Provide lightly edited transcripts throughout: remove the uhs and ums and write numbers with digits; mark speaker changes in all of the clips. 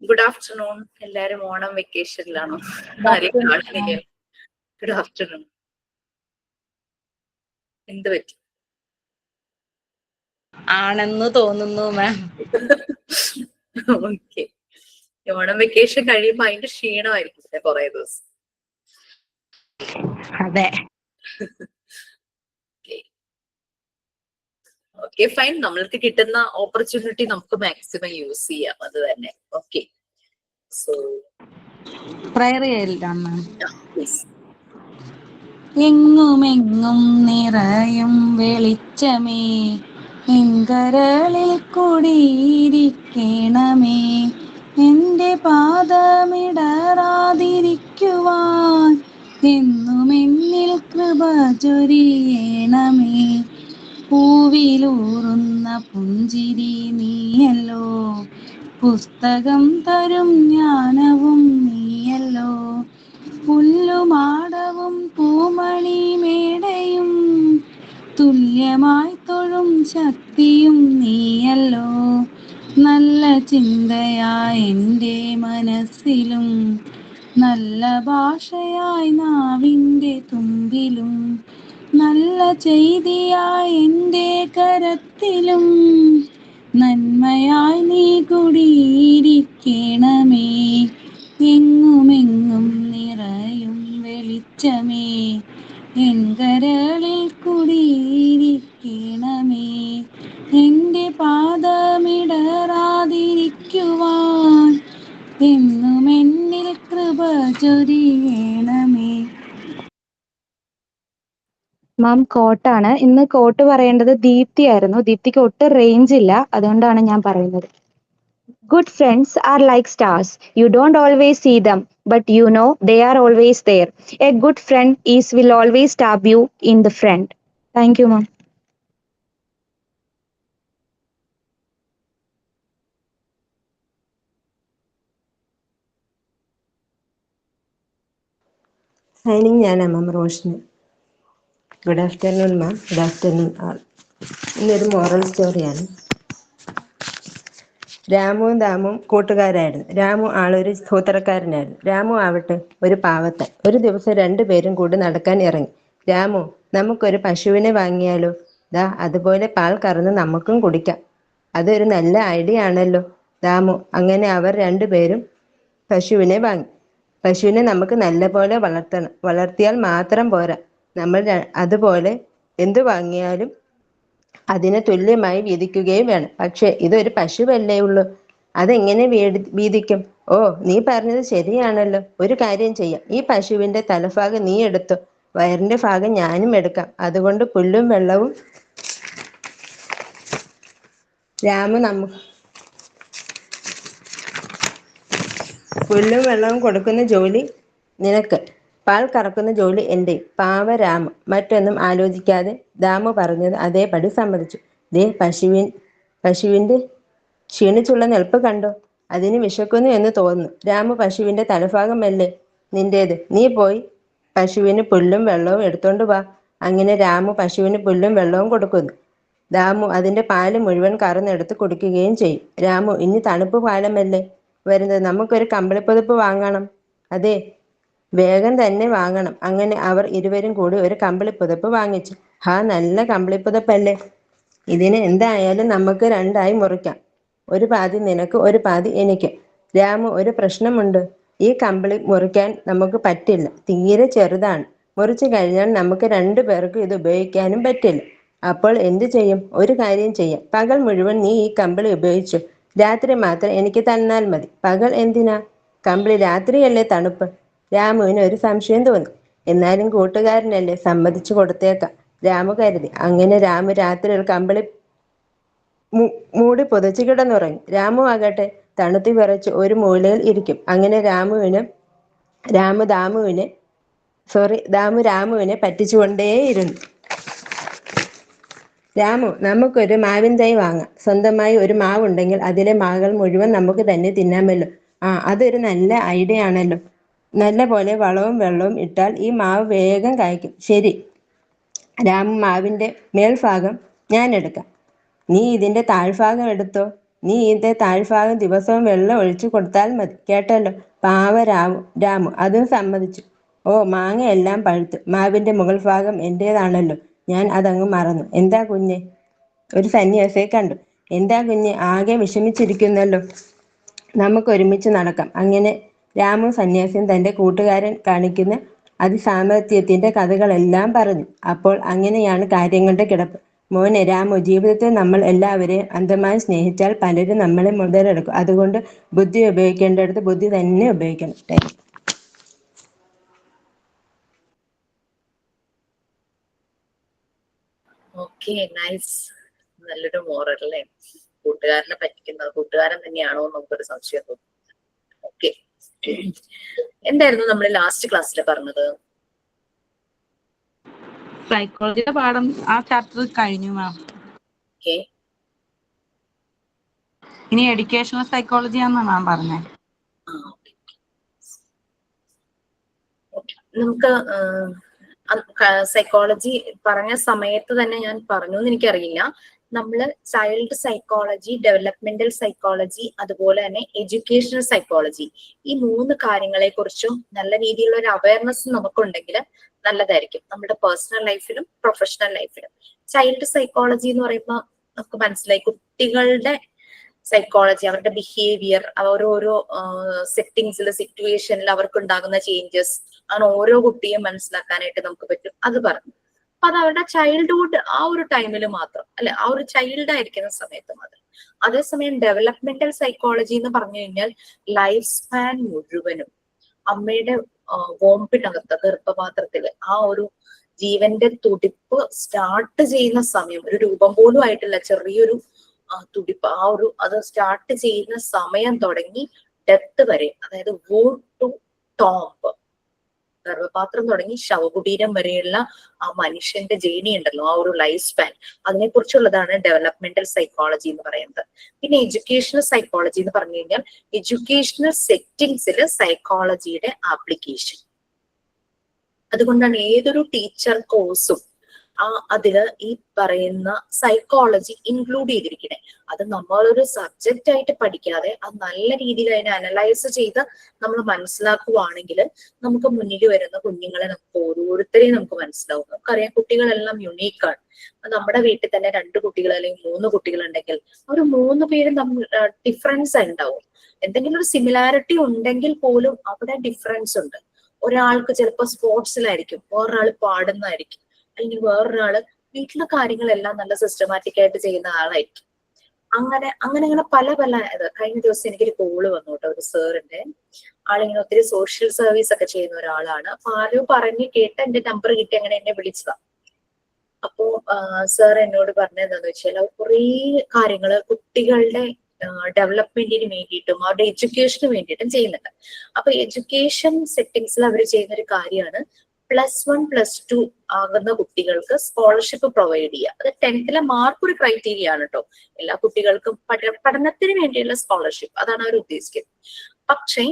Speaker 1: Good afternoon. എല്ലാരും ഓണം വെക്കേഷനിലാണോ? ആരെയും കാണുന്നില്ല. Good afternoon. എന്ത് പറ്റി?
Speaker 2: ആണെന്ന് തോന്നുന്നു മാം.
Speaker 1: ഓക്കെ. ഓണം വെക്കേഷൻ കഴിയുമ്പോ അതിന്റെ ക്ഷീണമായിരിക്കും കുറെ ദിവസം.
Speaker 2: അതെ.
Speaker 1: Okay fine. നമ്മൾക്ക് കിട്ടുന്ന ഓപ്പർച്യൂണിറ്റി നമുക്ക് മാക്സിമം യൂസ് ചെയ്യാം. അത് തന്നെ. ഓക്കെ. സോ
Speaker 2: പ്രയർ ചെയ്യില്ല മാം.
Speaker 1: പ്ലീസ്.
Speaker 2: എങ്ങുമെങ്ങും നിറയും വെളിച്ചമേ, എങ്കരളിൽ കുടിയിരിക്കണമേ, എന്റെ പാദമിടറാതിരിക്കുവാൻ എന്നുമെന്നിൽ കൃപ ചൊരിയണമേ. പൂവിലൂറുന്ന പുഞ്ചിരി നീയല്ലോ, പുസ്തകം തരും ജ്ഞാനവും നീയല്ലോ, പുല്ലുമാടവും പൂമണി മേടയും തുല്യമായി തൊഴും ശക്തിയും നീയല്ലോ. നല്ല ചിന്തയായി എൻ്റെ മനസ്സിലും, നല്ല ഭാഷയായി നാവിൻ്റെ തുമ്പിലും, നല്ല ചെയ്തിയായി എൻ്റെ കരത്തിലും, നന്മയായി നീ കുടിയിരിക്കണമേ. എങ്ങുമെങ്ങും നിറയും വെളിച്ചമേ, എൻകരളിൽ കുടിയിരിക്കണമേ, എൻ്റെ പാദമിടറാതിരിക്കുവാൻ എന്നുമെന്നിൽ കൃപ ചൊരിയണമേ.
Speaker 3: മാം കോട്ടാണ്. ഇന്ന് കോട്ട് പറയേണ്ടത് ദീപ്തി ആയിരുന്നു. ദീപ്തിക്ക് ഒട്ടും റേഞ്ച് ഇല്ല, അതുകൊണ്ടാണ് ഞാൻ പറയുന്നത്. Good friends are like stars. You don't always see them, but you know they are always there. A good friend will always stab you in the front. Thank you, ma'am.
Speaker 4: Signing ഞാനാ ma'am, Roshni. Good afternoon ma'am. Good afternoon all. ഇന്നൊരു moral സ്റ്റോറിയാണ്. രാമുവും ദാമുവും കൂട്ടുകാരായിരുന്നു. രാമു ആളൊരു സൂത്രക്കാരനായിരുന്നു. രാമു ആവട്ടെ ഒരു പാവത്തൻ. ഒരു ദിവസം രണ്ടുപേരും കൂടി നടക്കാൻ ഇറങ്ങി. രാമു, നമുക്കൊരു പശുവിനെ വാങ്ങിയാലോ? ദാ അതുപോലെ പാൽ കറന്ന് നമുക്കും കുടിക്കാം. അതൊരു നല്ല ഐഡിയ ആണല്ലോ. ദാമു. അങ്ങനെ അവർ രണ്ടുപേരും പശുവിനെ വാങ്ങി. പശുവിനെ നമുക്ക് നല്ലപോലെ വളർത്തണം. വളർത്തിയാൽ മാത്രം പോരാ, നമ്മൾ അതുപോലെ എന്തു വാങ്ങിയാലും അതിനെ തുല്യമായി വീതിക്കുകയും വേണം. പക്ഷെ ഇതൊരു പശുവല്ലേ ഉള്ളൂ, അതെങ്ങനെ വീതിക്കും? ഓ, നീ പറഞ്ഞത് ശരിയാണല്ലോ. ഒരു കാര്യം ചെയ്യാം, ഈ പശുവിന്റെ തലഭാഗം നീ എടുത്തോ, വയറിന്റെ ഭാഗം ഞാനും എടുക്കാം. അതുകൊണ്ട് പുല്ലും വെള്ളവും പുല്ലും വെള്ളവും കൊടുക്കുന്ന ജോലി നിനക്ക്, പാൽ കറക്കുന്ന ജോലി എൻ്റെ. പാവ രാമ മറ്റൊന്നും ആലോചിക്കാതെ ദാമു പറഞ്ഞത് അതേപടി സമ്മതിച്ചു. ദേ പശുവിന്റെ ക്ഷീണിച്ചുള്ള നിൽപ്പ് കണ്ടോ, അതിന് വിശക്കുന്നു എന്ന് തോന്നുന്നു. രാമു, പശുവിന്റെ തലഭാഗമല്ലേ നിന്റേത്, നീ പോയി പശുവിന് പുല്ലും വെള്ളവും എടുത്തോണ്ട് വാ. അങ്ങനെ രാമു പശുവിന് പുല്ലും വെള്ളവും കൊടുക്കുന്നു. ദാമു അതിന്റെ പാല് മുഴുവൻ കറന്നെടുത്ത് കുടിക്കുകയും ചെയ്യും. രാമു, ഇനി തണുപ്പ് കാലമല്ലേ വരുന്നത്, നമുക്കൊരു കമ്പിളിപ്പുതപ്പ് വാങ്ങണം. അതെ, വേഗം തന്നെ വാങ്ങണം. അങ്ങനെ അവർ ഇരുവരും കൂടി ഒരു കമ്പിളിപ്പുതപ്പ് വാങ്ങിച്ചു. ഹാ, നല്ല കമ്പിളിപ്പുതപ്പല്ലേ. ഇതിന് എന്തായാലും നമുക്ക് രണ്ടായി മുറിക്കാം. ഒരു പാതി നിനക്ക്, ഒരു പാതി എനിക്ക്. രാമു, ഒരു പ്രശ്നമുണ്ട്. ഈ കമ്പിളി മുറിക്കാൻ നമുക്ക് പറ്റില്ല, തീരെ ചെറുതാണ്. മുറിച്ചു കഴിഞ്ഞാൽ നമുക്ക് രണ്ടു പേർക്ക് ഇത് ഉപയോഗിക്കാനും പറ്റില്ല. അപ്പോൾ എന്തു ചെയ്യും? ഒരു കാര്യം ചെയ്യാം, പകൽ മുഴുവൻ നീ ഈ കമ്പിളി ഉപയോഗിച്ചു, രാത്രി മാത്രം എനിക്ക് തന്നാൽ മതി. പകൽ എന്തിനാ? കമ്പിളി രാത്രിയല്ലേ തണുപ്പ്. രാമുവിന് ഒരു സംശയം തോന്നി. എന്നാലും കൂട്ടുകാരനല്ലേ, സമ്മതിച്ചു കൊടുത്തേക്കാം രാമു കരുതി. അങ്ങനെ രാമു രാത്രി ഒരു കമ്പിളി മൂടി പൊതിച്ച് കിടന്നുറങ്ങി. രാമു ആകട്ടെ തണുത്തു വിറച്ച് ഒരു മൂലയിൽ ഇരിക്കും. അങ്ങനെ ദാമു രാമുവിനെ പറ്റിച്ചുകൊണ്ടേയിരുന്നു. രാമു, നമുക്കൊരു മാവിൻ തൈ വാങ്ങാം. സ്വന്തമായി ഒരു മാവുണ്ടെങ്കിൽ അതിലെ മാകൾ മുഴുവൻ നമുക്ക് തന്നെ തിന്നാമല്ലോ. ആ, അതൊരു നല്ല ഐഡിയ ആണല്ലോ. നല്ല പോലെ വളവും വെള്ളവും ഇട്ടാൽ ഈ മാവ് വേഗം കായ്ക്കും. ശരി രാമു, മാവിന്റെ മേൽഭാഗം ഞാൻ എടുക്കാം, നീ ഇതിന്റെ താഴ്ഭാഗം എടുത്തോ. നീ ഇതിന്റെ താഴ്ഭാഗം ദിവസവും വെള്ളം ഒഴിച്ചു കൊടുത്താൽ മതി. കേട്ടല്ലോ? പാവ രാമു അതും സമ്മതിച്ചു. ഓ, മാങ്ങയെല്ലാം പഴുത്തു. മാവിന്റെ മുകൾ ഭാഗം എന്റേതാണല്ലോ, ഞാൻ അതങ്ങ് മറന്നു. എന്താ കുഞ്ഞെ? ഒരു സന്യാസിയെ കണ്ടു. എന്താ കുഞ്ഞെ, ആകെ വിഷമിച്ചിരിക്കുന്നല്ലോ. നമുക്ക് ഒരുമിച്ച് നടക്കാം. അങ്ങനെ രാമു സന്യാസിയും തന്റെ കൂട്ടുകാരൻ കാണിക്കുന്ന അതിസാമർത്ഥ്യത്തിന്റെ കഥകളെല്ലാം പറഞ്ഞു. അപ്പോൾ അങ്ങനെയാണ് കാര്യങ്ങളുടെ കിടപ്പ്. മോനെ രാമു, ജീവിതത്തിൽ നമ്മൾ എല്ലാവരെയും അന്ധമായി സ്നേഹിച്ചാൽ പലരും നമ്മളെ മുതലെടുക്കും. അതുകൊണ്ട് ബുദ്ധി ഉപയോഗിക്കേണ്ടടുത്ത് ബുദ്ധി തന്നെ ഉപയോഗിക്കണം. Thank you.
Speaker 1: Okay, nice. നല്ലൊരു മോറൽ അല്ലേ? കൂട്ടുകാരനെ പറ്റിക്കുന്നത് കൂട്ടുകാരൻ തന്നെയാണോ എന്ന് നമുക്കൊരു സംശയം തോന്നും. ഓക്കെ, എന്തായിരുന്നു നമ്മൾ ലാസ്റ്റ് ക്ലാസ്സിൽ പറഞ്ഞത്?
Speaker 2: സൈക്കോളജിയുടെ പാഠം ആ ചാപ്റ്റർ കഴിഞ്ഞു മാം.
Speaker 1: ഓക്കെ,
Speaker 2: ഇനി എഡ്യൂക്കേഷണൽ സൈക്കോളജി ആണെന്നാണ് മാം പറഞ്ഞത്.
Speaker 1: നമുക്ക് സൈക്കോളജി പറഞ്ഞ സമയത്ത് തന്നെ ഞാൻ പറഞ്ഞു എന്ന് എനിക്കറിയില്ല. നമ്മള് ചൈൽഡ് സൈക്കോളജി, ഡെവലപ്മെന്റൽ സൈക്കോളജി, അതുപോലെ തന്നെ എഡ്യൂക്കേഷണൽ സൈക്കോളജി, ഈ 3 കാര്യങ്ങളെ കുറിച്ചും നല്ല രീതിയിലുള്ള ഒരു അവയർനെസ് നമുക്കുണ്ടെങ്കിൽ നല്ലതായിരിക്കും നമ്മുടെ പേഴ്സണൽ ലൈഫിലും പ്രൊഫഷണൽ ലൈഫിലും. ചൈൽഡ് സൈക്കോളജി എന്ന് പറയുമ്പോൾ നമുക്ക് മനസ്സിലായി കുട്ടികളുടെ സൈക്കോളജി, അവരുടെ ബിഹേവിയർ, ഓരോരോ സെറ്റിങ്സിൽ, സിറ്റുവേഷനിൽ അവർക്ക് ഉണ്ടാകുന്ന ചേഞ്ചസ്, അങ്ങനെ ഓരോ കുട്ടിയും മനസ്സിലാക്കാനായിട്ട് നമുക്ക് പറ്റും. അത് പറഞ്ഞു. അപ്പൊ അത് അവരുടെ ചൈൽഡ്ഹുഡ് ആ ഒരു ടൈമിൽ മാത്രം, അല്ലെ, ആ ഒരു ചൈൽഡ് ആയിരിക്കുന്ന സമയത്ത് മാത്രം. അതേസമയം ഡെവലപ്മെന്റൽ സൈക്കോളജി എന്ന് പറഞ്ഞു കഴിഞ്ഞാൽ ലൈഫ് സ്പാൻ മുഴുവനും അമ്മയുടെ വോമ്പിനകത്ത്, ഗർഭപാത്രത്തില് ആ ഒരു ജീവന്റെ തുടിപ്പ് സ്റ്റാർട്ട് ചെയ്യുന്ന സമയം, ഒരു രൂപം പോലും ആയിട്ടില്ല, ചെറിയൊരു തുടിപ്പ്, അത് സ്റ്റാർട്ട് ചെയ്യുന്ന സമയം തുടങ്ങി ഡെത്ത് വരെ, അതായത് വൂൺ ടു ടോംബ്, ഗർഭപാത്രം തുടങ്ങി ശവകുടീരം വരെയുള്ള ആ മനുഷ്യന്റെ ജേണി ഉണ്ടല്ലോ, ആ ഒരു ലൈഫ് സ്പാൻ, അതിനെ കുറിച്ചുള്ളതാണ് ഡെവലപ്മെന്റൽ സൈക്കോളജി എന്ന് പറയുന്നത്. പിന്നെ എഡ്യൂക്കേഷണൽ സൈക്കോളജി എന്ന് പറഞ്ഞു കഴിഞ്ഞാൽ എഡ്യൂക്കേഷണൽ സെറ്റിംഗ്സിൽ സൈക്കോളജിയുടെ ആപ്ലിക്കേഷൻ. അതുകൊണ്ടാണ് ഏതൊരു ടീച്ചർ കോഴ്സും അതില് ഈ പറയുന്ന സൈക്കോളജി ഇൻക്ലൂഡ് ചെയ്തിരിക്കണേ. അത് നമ്മളൊരു സബ്ജക്റ്റ് ആയിട്ട് പഠിക്കാതെ അത് നല്ല രീതിയിൽ അതിനെ അനലൈസ് ചെയ്ത് നമ്മൾ മനസ്സിലാക്കുവാണെങ്കിൽ നമുക്ക് മുന്നിൽ വരുന്ന കുഞ്ഞുങ്ങളെ നമുക്ക് ഓരോരുത്തരെയും നമുക്ക് മനസ്സിലാവും. നമുക്കറിയാം കുട്ടികളെല്ലാം യുണീക്കാണ്. നമ്മുടെ വീട്ടിൽ തന്നെ 2 കുട്ടികൾ അല്ലെങ്കിൽ 3 കുട്ടികൾ ഉണ്ടെങ്കിൽ ഒരു 3 പേരും തമ്മിൽ ഡിഫറൻസ് ഉണ്ടാവും. എന്തെങ്കിലും ഒരു സിമിലാരിറ്റി ഉണ്ടെങ്കിൽ പോലും അവിടെ ഡിഫറൻസ് ഉണ്ട്. ഒരാൾക്ക് ചിലപ്പോൾ സ്പോർട്സിലായിരിക്കും, വേറൊരാൾ പാടുന്നതായിരിക്കും, അല്ലെങ്കിൽ വേറൊരാള് വീട്ടിലെ കാര്യങ്ങളെല്ലാം നല്ല സിസ്റ്റമാറ്റിക് ആയിട്ട് ചെയ്യുന്ന ആളായിരിക്കും. അങ്ങനെ പല ഇത്. കഴിഞ്ഞ ദിവസം എനിക്കൊരു കോള് വന്നു കേട്ടോ, ഒരു സാറിന്റെ. ആളിങ്ങനെ ഒത്തിരി സോഷ്യൽ സർവീസ് ഒക്കെ ചെയ്യുന്ന ഒരാളാണ്. അപ്പൊ ആരോ പറഞ്ഞ് കേട്ട് എന്റെ നമ്പർ കിട്ടി, അങ്ങനെ എന്നെ വിളിച്ചതാ. അപ്പോ സാർ എന്നോട് പറഞ്ഞതെന്താന്ന് വെച്ചാൽ കുറേ കാര്യങ്ങള് കുട്ടികളുടെ ഡെവലപ്മെന്റിന് വേണ്ടിയിട്ടും അവരുടെ എഡ്യൂക്കേഷന് വേണ്ടിയിട്ടും ചെയ്യുന്നുണ്ട്. അപ്പൊ എഡ്യൂക്കേഷൻ സെറ്റിംഗ്സിൽ അവർ ചെയ്യുന്ന ഒരു കാര്യമാണ് +1 +2 ആകുന്ന കുട്ടികൾക്ക് സ്കോളർഷിപ്പ് പ്രൊവൈഡ് ചെയ്യുക. അത് 10th മാർക്ക് ഒരു ക്രൈറ്റീരിയ ആണ് കേട്ടോ. എല്ലാ കുട്ടികൾക്കും പഠനത്തിന് വേണ്ടിയുള്ള സ്കോളർഷിപ്പ്, അതാണ് അവർ ഉദ്ദേശിക്കുന്നത്. പക്ഷേ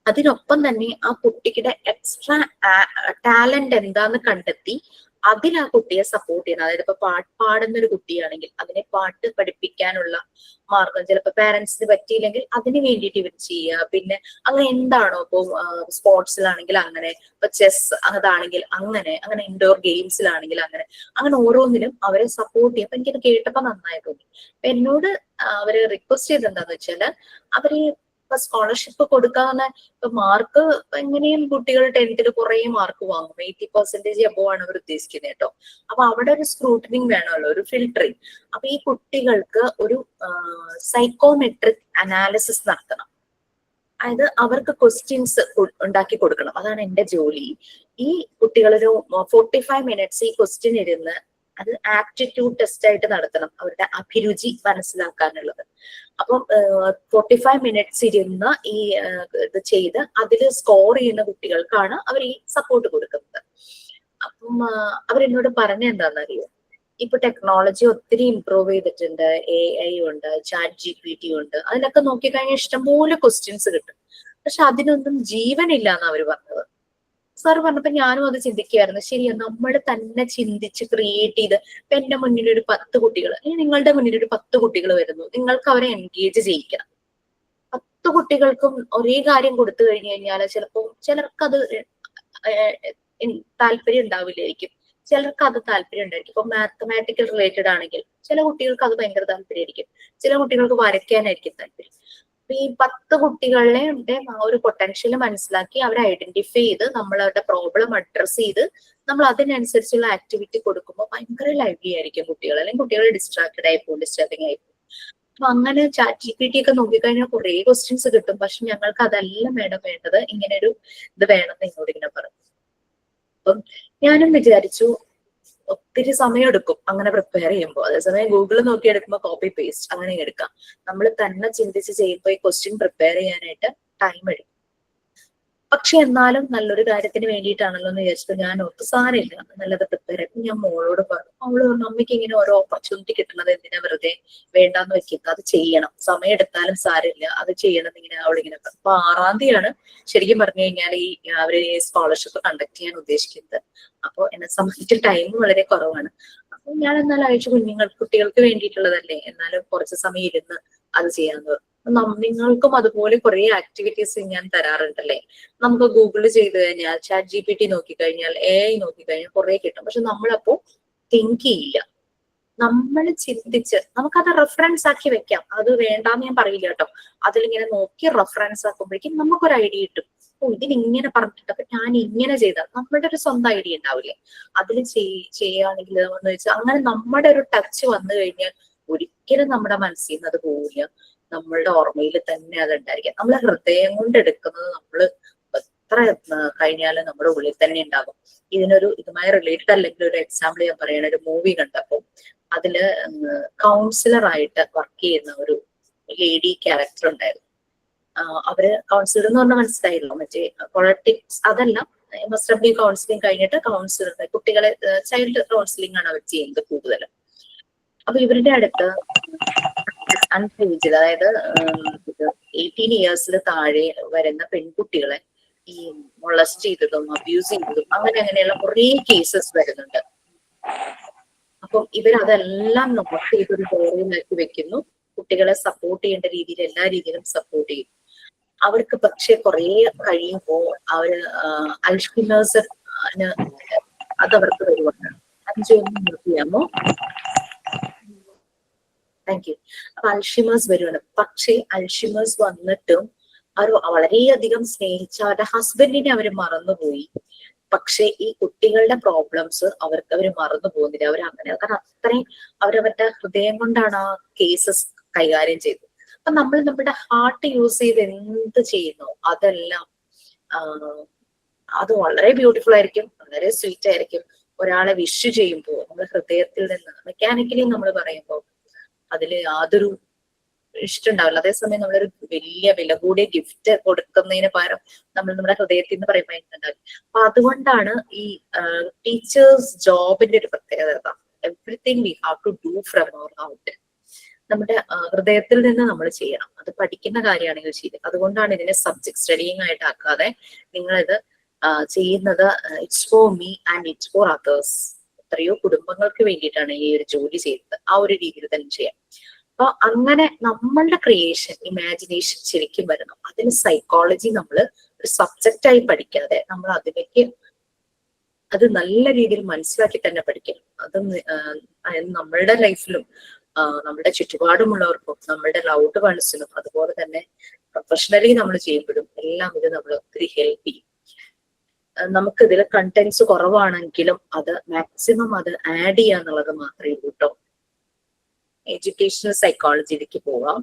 Speaker 1: അതിനൊപ്പം തന്നെ ആ കുട്ടിയുടെ എക്സ്ട്രാ ടാലന്റ് എന്താന്ന് കണ്ടെത്തി അതിൽ ആ കുട്ടിയെ സപ്പോർട്ട് ചെയ്യണം. അതായത് ഇപ്പൊ പാടുന്ന ഒരു കുട്ടിയാണെങ്കിൽ അതിനെ പാട്ട് പഠിപ്പിക്കാനുള്ള മാർഗം, ചിലപ്പോൾ പാരന്റ്സിന് പറ്റിയില്ലെങ്കിൽ അതിന് വേണ്ടിയിട്ട് ഇവർ ചെയ്യുക. പിന്നെ അങ്ങനെ എന്താണോ ഇപ്പൊ സ്പോർട്സിലാണെങ്കിൽ അങ്ങനെ, ഇപ്പൊ ചെസ് അതാണെങ്കിൽ അങ്ങനെ ഇൻഡോർ ഗെയിംസിലാണെങ്കിൽ അങ്ങനെ ഓരോന്നിലും അവരെ സപ്പോർട്ട് ചെയ്യും. അപ്പൊ എനിക്കത് കേട്ടപ്പോ നന്നായി തോന്നി. അപ്പൊ എന്നോട് അവര് റിക്വസ്റ്റ് ചെയ്ത് എന്താന്ന് വെച്ചാല് അവര് ഇപ്പൊ സ്കോളർഷിപ്പ് കൊടുക്കാവുന്ന ഇപ്പൊ മാർക്ക് എങ്ങനെയും കുട്ടികൾ 10th കുറെ മാർക്ക് വാങ്ങും, 80% അബോവ് ആണ് അവർ ഉദ്ദേശിക്കുന്നത് കേട്ടോ. അപ്പൊ അവിടെ ഒരു സ്ക്രൂട്ടനിങ് വേണമല്ലോ, ഒരു ഫിൽട്ടറിങ്. അപ്പൊ ഈ കുട്ടികൾക്ക് ഒരു സൈക്കോമെട്രിക് അനാലിസിസ് നടത്തണം. അതായത് അവർക്ക് ക്വസ്റ്റ്യൻസ് ഉണ്ടാക്കി കൊടുക്കണം. അതാണ് എന്റെ ജോലി. ഈ കുട്ടികളൊരു 45 മിനിറ്റ്സ് ഈ ക്വസ്റ്റ്യൻ ഇരുന്ന് അത് ആപ്റ്റിറ്റ്യൂഡ് ടെസ്റ്റ് ആയിട്ട് നടത്തണം, അവരുടെ അഭിരുചി മനസ്സിലാക്കാനുള്ളത്. അപ്പം 45 മിനിറ്റ്സ് ഇരുന്ന് ഈ ഇത് ചെയ്ത് അതിൽ സ്കോർ ചെയ്യുന്ന കുട്ടികൾക്കാണ് അവർ ഈ സപ്പോർട്ട് കൊടുക്കുന്നത്. അപ്പം അവരെന്നോട് പറഞ്ഞ എന്താണെന്നറിയോ, ഇപ്പൊ ടെക്നോളജി ഒത്തിരി ഇംപ്രൂവ് ചെയ്തിട്ടുണ്ട്. AI ഉണ്ട്, ChatGPT ഉണ്ട്. അതിലൊക്കെ നോക്കിക്കഴിഞ്ഞാൽ ഇഷ്ടംപോലെ ക്വസ്റ്റ്യൻസ് കിട്ടും. പക്ഷെ അതിനൊന്നും ജീവനില്ല എന്ന് അവർ പറഞ്ഞത്. സാർ പറഞ്ഞപ്പോ ഞാനും അത് ചിന്തിക്കുമായിരുന്നു. ശരിയാ, നമ്മൾ തന്നെ ചിന്തിച്ച് ക്രിയേറ്റ് ചെയ്ത്, ഇപ്പൊ എന്റെ മുന്നിൽ ഒരു 10 കുട്ടികൾ, ഇനി നിങ്ങളുടെ മുന്നിൽ ഒരു 10 കുട്ടികൾ വരുന്നു, നിങ്ങൾക്ക് അവരെ എൻഗേജ് ചെയ്യിക്കണം. 10 കുട്ടികൾക്കും ഒരേ കാര്യം കൊടുത്തു കഴിഞ്ഞു കഴിഞ്ഞാൽ ചിലപ്പോൾ ചിലർക്കത് താല്പര്യം ഉണ്ടാവില്ലായിരിക്കും, ചിലർക്ക് അത് താല്പര്യം ഉണ്ടായിരിക്കും. ഇപ്പൊ മാത്തമാറ്റിക്കൽ റിലേറ്റഡ് ആണെങ്കിൽ ചില കുട്ടികൾക്ക് അത് ഭയങ്കര താല്പര്യമായിരിക്കും, ചില കുട്ടികൾക്ക് വരയ്ക്കാനായിരിക്കും താല്പര്യം. അപ്പൊ ഈ 10 കുട്ടികളുടെ ആ ഒരു പൊട്ടൻഷ്യൽ മനസ്സിലാക്കി അവരെ ഐഡന്റിഫൈ ചെയ്ത് നമ്മൾ അവരുടെ പ്രോബ്ലം അഡ്രസ് ചെയ്ത് നമ്മൾ അതിനനുസരിച്ചുള്ള ആക്ടിവിറ്റി കൊടുക്കുമ്പോൾ ഭയങ്കര ലൈവ്ലി ആയിരിക്കും കുട്ടികൾ, അല്ലെങ്കിൽ കുട്ടികൾ ഡിസ്ട്രാക്റ്റഡ് ആയിപ്പോകും, ഡിസ്റ്റർബിങ് ആയിപ്പോകും. അപ്പൊ അങ്ങനെ ChatGPT ഒക്കെ നോക്കിക്കഴിഞ്ഞാൽ കുറെ ക്വസ്റ്റ്യൻസ് കിട്ടും. പക്ഷെ ഞങ്ങൾക്ക് അതല്ല മേഡം വേണ്ടത്, ഇങ്ങനെ ഒരു ഇത് വേണമെന്ന് എന്നോട് ഇങ്ങനെ പറഞ്ഞു. അപ്പം ഞാനും വിചാരിച്ചു ഒത്തിരി സമയം എടുക്കും അങ്ങനെ പ്രിപ്പയർ ചെയ്യുമ്പോൾ. അതേസമയം ഗൂഗിളിൽ നോക്കി എടുക്കുമ്പോൾ കോപ്പി പേസ്റ്റ് അങ്ങനെ എടുക്കാം. നമ്മൾ തന്നെ ചിന്തിച്ച് ചെയ്യുമ്പോൾ ഈ ക്വസ്റ്റ്യൻ പ്രിപ്പയർ ചെയ്യാനായിട്ട് ടൈം എടുക്കും. പക്ഷെ എന്നാലും നല്ലൊരു കാര്യത്തിന് വേണ്ടിയിട്ടാണല്ലോ എന്ന് വിചാരിച്ചിട്ട് ഞാൻ ഓർത്ത് സാരമില്ല, നല്ലത് പ്രിപ്പയർ ആയി. ഞാൻ മോളോട് പറഞ്ഞു. അവള് പറഞ്ഞു, അമ്മയ്ക്ക് ഇങ്ങനെ ഓരോ ഓപ്പർച്യൂണിറ്റി കിട്ടുന്നത് എന്തിനാ വെറുതെ വേണ്ടാന്ന് വെക്കുന്നത്, അത് ചെയ്യണം, സമയം എടുത്താലും സാരമില്ല, അത് ചെയ്യണം. ഇങ്ങനെ അവളിങ്ങനെ പറഞ്ഞു. അപ്പൊ 6-ാം തീയതിയാണ് ശരിക്കും പറഞ്ഞു കഴിഞ്ഞാൽ ഈ അവര് സ്കോളർഷിപ്പ് കണ്ടക്ട് ചെയ്യാൻ ഉദ്ദേശിക്കുന്നത്. അപ്പൊ എന്നെ സംബന്ധിച്ച് ടൈം വളരെ കുറവാണ്. അപ്പൊ ഞാൻ എന്നാലും അയച്ചു, കുട്ടികൾക്ക് വേണ്ടിയിട്ടുള്ളതല്ലേ, എന്നാലും കുറച്ച് സമയം ഇരുന്ന് അത് ചെയ്യാന്ന് പറഞ്ഞു. നിങ്ങൾക്കും അതുപോലെ കുറെ ആക്ടിവിറ്റീസ് ഞാൻ തരാറുണ്ടല്ലേ. നമുക്ക് ഗൂഗിളിൽ ചെയ്ത് കഴിഞ്ഞാൽ, ChatGPT നോക്കിക്കഴിഞ്ഞാൽ, AI നോക്കിക്കഴിഞ്ഞാൽ കുറെ കിട്ടും. പക്ഷെ നമ്മളപ്പോ തിങ്ക് ചെയ്യില്ല, നമ്മൾ ചിന്തിച്ച് നമുക്കത് റെഫറൻസ് ആക്കി വെക്കാം. അത് വേണ്ടാന്ന് ഞാൻ പറയില്ല കേട്ടോ. അതിലിങ്ങനെ നോക്കി റെഫറൻസ് ആക്കുമ്പോഴേക്കും നമുക്കൊരു ഐഡിയ കിട്ടും. ഓ, ഇതിനിങ്ങനെ പറഞ്ഞിട്ട് അപ്പൊ ഞാൻ ഇങ്ങനെ ചെയ്താൽ നമ്മുടെ ഒരു സ്വന്തം ഐഡിയ ഉണ്ടാവില്ലേ, അതിൽ ചെയ്യുകയാണെങ്കിൽ എന്ന് വെച്ചാൽ അങ്ങനെ നമ്മുടെ ഒരു ടച്ച് വന്നു കഴിഞ്ഞാൽ ഒരിക്കലും നമ്മുടെ മനസ്സിൽ നിന്ന് അത് പോവില്ല. നമ്മളുടെ ഓർമ്മയിൽ തന്നെ അത് ഉണ്ടായിരിക്കാം. നമ്മളെ ഹൃദയം കൊണ്ട് എടുക്കുന്നത് നമ്മൾ എത്ര കഴിഞ്ഞാലും നമ്മുടെ ഉള്ളിൽ തന്നെ ഉണ്ടാകും. ഇതുമായി റിലേറ്റഡ് അല്ലെങ്കിൽ ഒരു എക്സാമ്പിൾ ഞാൻ പറയണ ഒരു മൂവി കണ്ടപ്പോൾ അതില് കൗൺസിലർ ആയിട്ട് വർക്ക് ചെയ്യുന്ന ഒരു ലേഡി ക്യാരക്ടർ ഉണ്ടായിരുന്നു. അവര് കൗൺസിലർ എന്ന് പറഞ്ഞാൽ മനസ്സിലായില്ലോ, മറ്റേ പൊളിറ്റിക്സ് അതല്ല, മസ്റ്റ് ബി കൗൺസിലിംഗ് കഴിഞ്ഞിട്ട് കൗൺസിലർ, കുട്ടികളെ ചൈൽഡ് കൗൺസിലിംഗ് ആണ് അവർ ചെയ്യുന്നത് കൂടുതലും. അപ്പൊ ഇവരുടെ അടുത്ത് അൺഎയ്ജ്ഡ്, അതായത് 18 ഇയേഴ്സിൽ താഴെ വരുന്ന പെൺകുട്ടികളെ ഈ മൊളസ്റ്റ് ചെയ്തതും അബ്യൂസ് ചെയ്തതും അങ്ങനെയുള്ള കുറെ കേസസ് വരുന്നുണ്ട്. അപ്പം ഇവരതെല്ലാം നോട്ട് ചെയ്തൊരു ഡയറിയിലാക്കി വെക്കുന്നു. കുട്ടികളെ സപ്പോർട്ട് ചെയ്യേണ്ട രീതിയിൽ എല്ലാ രീതിയിലും സപ്പോർട്ട് ചെയ്യും. അവർക്ക് പക്ഷെ കുറെ കഴിയുമ്പോൾ അവര് അൽഷിമേഴ്സ് അതവർക്ക് വരുവാണ്. 5 നോട്ട് ചെയ്യാമോ? Thank you. അപ്പൊ അൽഷിമേഴ്സ് വരുവാണ്. പക്ഷെ അൽഷിമേഴ്സ് വന്നിട്ടും അവർ വളരെയധികം സ്നേഹിച്ച അവരുടെ ഹസ്ബൻഡിനെ അവർ മറന്നുപോയി. പക്ഷെ ഈ കുട്ടികളുടെ പ്രോബ്ലംസ് അവർ മറന്നു പോകുന്നില്ല. അവർ അങ്ങനെ, കാരണം അത്രയും അവരവരുടെ ഹൃദയം കൊണ്ടാണ് ആ കേസസ് കൈകാര്യം ചെയ്തത്. അപ്പൊ നമ്മൾ നമ്മുടെ ഹാർട്ട് യൂസ് ചെയ്ത് എന്ത് ചെയ്യുന്നു അതെല്ലാം അത് വളരെ ബ്യൂട്ടിഫുൾ ആയിരിക്കും, വളരെ സ്വീറ്റ് ആയിരിക്കും. ഒരാളെ വിഷ് ചെയ്യുമ്പോൾ നമ്മുടെ ഹൃദയത്തിൽ നിന്ന്, മെക്കാനിക്കലി നമ്മൾ പറയുമ്പോൾ അതില് യാതൊരു ഇഷ്ടം ഉണ്ടാവില്ല. അതേസമയം നമ്മളൊരു വലിയ വില കൂടിയ ഗിഫ്റ്റ് കൊടുക്കുന്നതിന് പകരം നമ്മൾ നമ്മുടെ ഹൃദയത്തിൽ നിന്ന് പറയുമ്പോൾ ഉണ്ടാവില്ല. അപ്പൊ അതുകൊണ്ടാണ് ഈ ടീച്ചേഴ്സ് ജോബിന്റെ ഒരു പ്രത്യേകത. Everything we have to do from our heart. നമ്മുടെ ഹൃദയത്തിൽ നിന്ന് നമ്മൾ ചെയ്യണം. അത് പഠിക്കുന്ന കാര്യമാണെങ്കിൽ ശരി. അതുകൊണ്ടാണ് ഇതിനെ സബ്ജക്ട് സ്റ്റഡിങ് ആയിട്ട് ആക്കാതെ നിങ്ങളിത് ചെയ്യുന്നത് it's for me and it's for others. എത്രയോ കുടുംബങ്ങൾക്ക് വേണ്ടിയിട്ടാണ് ഈ ഒരു ജോലി ചെയ്യുന്നത്. ആ ഒരു രീതിയിൽ തന്നെ ചെയ്യാം. അപ്പൊ അങ്ങനെ നമ്മളുടെ ക്രിയേഷൻ, ഇമാജിനേഷൻ ശരിക്കും വരണം. അതിന് സൈക്കോളജി നമ്മൾ ഒരു സബ്ജക്റ്റ് ആയി പഠിക്കാതെ നമ്മൾ അതിലേക്ക് അത് നല്ല രീതിയിൽ മനസ്സിലാക്കി തന്നെ പഠിക്കണം. അത് നമ്മളുടെ ലൈഫിലും നമ്മുടെ ചുറ്റുപാടുമുള്ളവർക്കും നമ്മളുടെ ലൗഡ് വൺസിനും അതുപോലെ തന്നെ പ്രൊഫഷണലി നമ്മൾ ചെയ്യുമ്പോഴും എല്ലാം ഇത് നമ്മൾ ഒത്തിരി ഹെൽപ്പ് ചെയ്യും. നമുക്ക് ഇതിൽ കണ്ടന്റ്സ് കുറവാണെങ്കിലും അത് മാക്സിമം അത് ആഡ് ചെയ്യുക എന്നുള്ളത് മാത്രമേ ഉള്ളൂ കേട്ടോ. എഡ്യൂക്കേഷണൽ സൈക്കോളജിയിലേക്ക് പോവാം.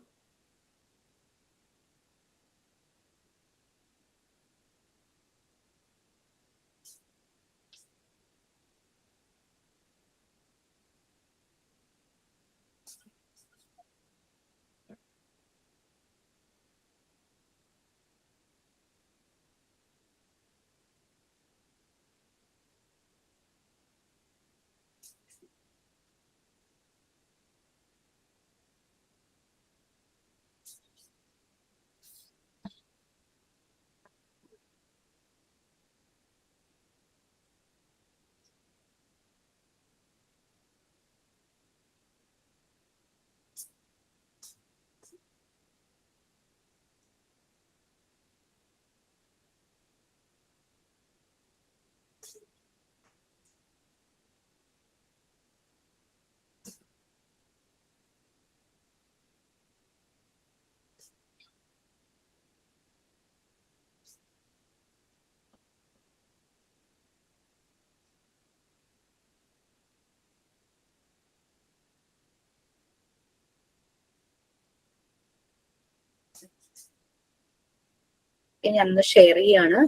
Speaker 1: ഞാനൊന്ന് ഷെയർ ചെയ്യാണ്.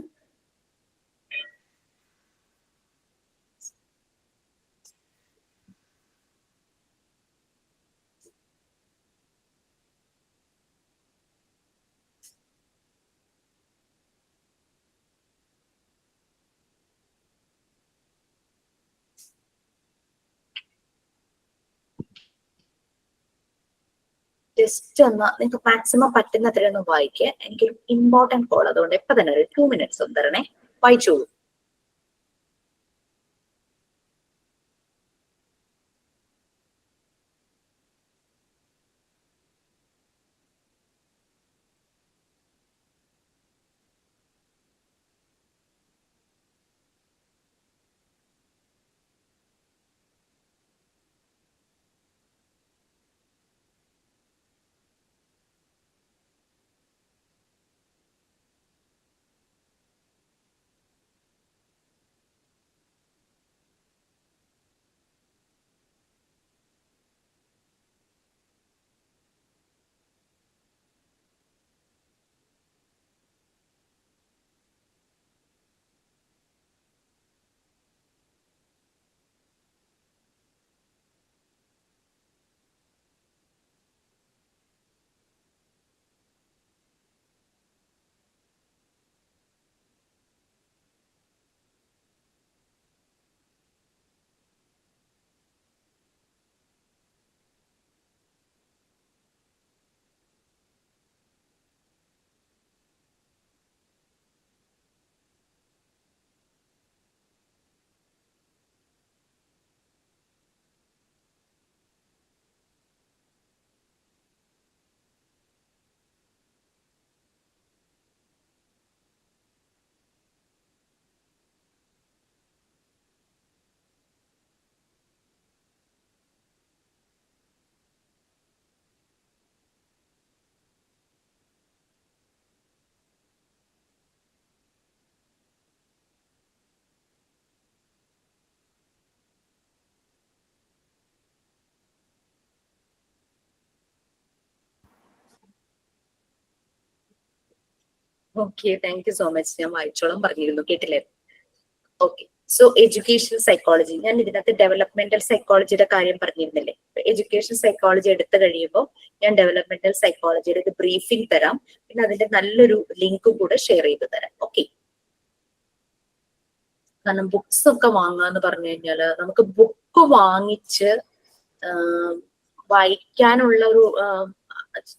Speaker 1: ജസ്റ്റ് ഒന്ന് നിങ്ങൾക്ക് മാക്സിമം പറ്റുന്നത്ര ഒന്ന് വായിക്കുക. എനിക്കൊരു ഇമ്പോർട്ടന്റ് കോൾ, അതുകൊണ്ട് ഇപ്പൊ തന്നെ ഒരു 2 minutes ഒന്ന് തരണേ. വായിച്ചോളൂ. Okay, thank you so much. ഞാൻ വായിച്ചോളം പറഞ്ഞിരുന്നു, കേട്ടില്ലേ? ഓക്കെ, സോ എഡ്യൂക്കേഷൻ സൈക്കോളജി, ഞാൻ ഇതിനകത്ത് ഡെവലപ്മെന്റൽ സൈക്കോളജിയുടെ കാര്യം പറഞ്ഞിരുന്നില്ലേ? എഡ്യൂക്കേഷൻ സൈക്കോളജി എടുത്തു കഴിയുമ്പോൾ ഞാൻ ഡെവലപ്മെന്റൽ സൈക്കോളജിയുടെ ഒരു ബ്രീഫിംഗ് തരാം, പിന്നെ അതിന്റെ നല്ലൊരു ലിങ്ക് കൂടെ ഷെയർ ചെയ്ത് തരാം. ഓക്കെ, കാരണം ബുക്സ് ഒക്കെ വാങ്ങാന്ന് പറഞ്ഞു കഴിഞ്ഞാല് നമുക്ക് ബുക്ക് വാങ്ങിച്ച് വായിക്കാനുള്ള ഒരു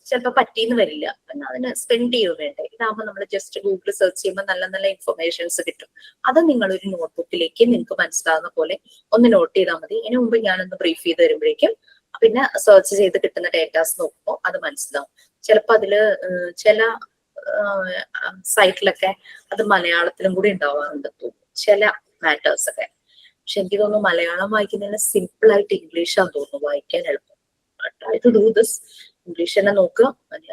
Speaker 1: ചിലപ്പോൾ പറ്റിയെന്ന് വരില്ല, പിന്നെ അതിന് സ്പെൻഡ് ചെയ്യുക വേണ്ടേ. ഇതാകുമ്പോൾ നമ്മൾ ജസ്റ്റ് ഗൂഗിൾ സെർച്ച് ചെയ്യുമ്പോൾ നല്ല നല്ല ഇൻഫർമേഷൻസ് കിട്ടും. അത് നിങ്ങളൊരു നോട്ട്ബുക്കിലേക്ക് നിങ്ങൾക്ക് മനസ്സിലാവുന്ന പോലെ ഒന്ന് നോട്ട് ചെയ്താൽ മതി. ഇതിനു മുമ്പ് ഞാനൊന്ന് ബ്രീഫ് ചെയ്ത് വരുമ്പോഴേക്കും പിന്നെ സെർച്ച് ചെയ്ത് കിട്ടുന്ന ഡേറ്റാസ് നോക്കുമ്പോൾ അത് മനസ്സിലാവും. ചിലപ്പോൾ അതില് ചില സൈറ്റിലൊക്കെ അത് മലയാളത്തിലും കൂടി ഉണ്ടാവാറുണ്ട് ചില മാറ്റേഴ്സ് ഒക്കെ. പക്ഷെ എനിക്ക് തോന്നുന്നു മലയാളം വായിക്കുന്നതിന് സിമ്പിൾ ആയിട്ട് ഇംഗ്ലീഷാന്ന് തോന്നുന്നു വായിക്കാൻ എളുപ്പം. Try to do this. English തന്നെ നോക്കുക,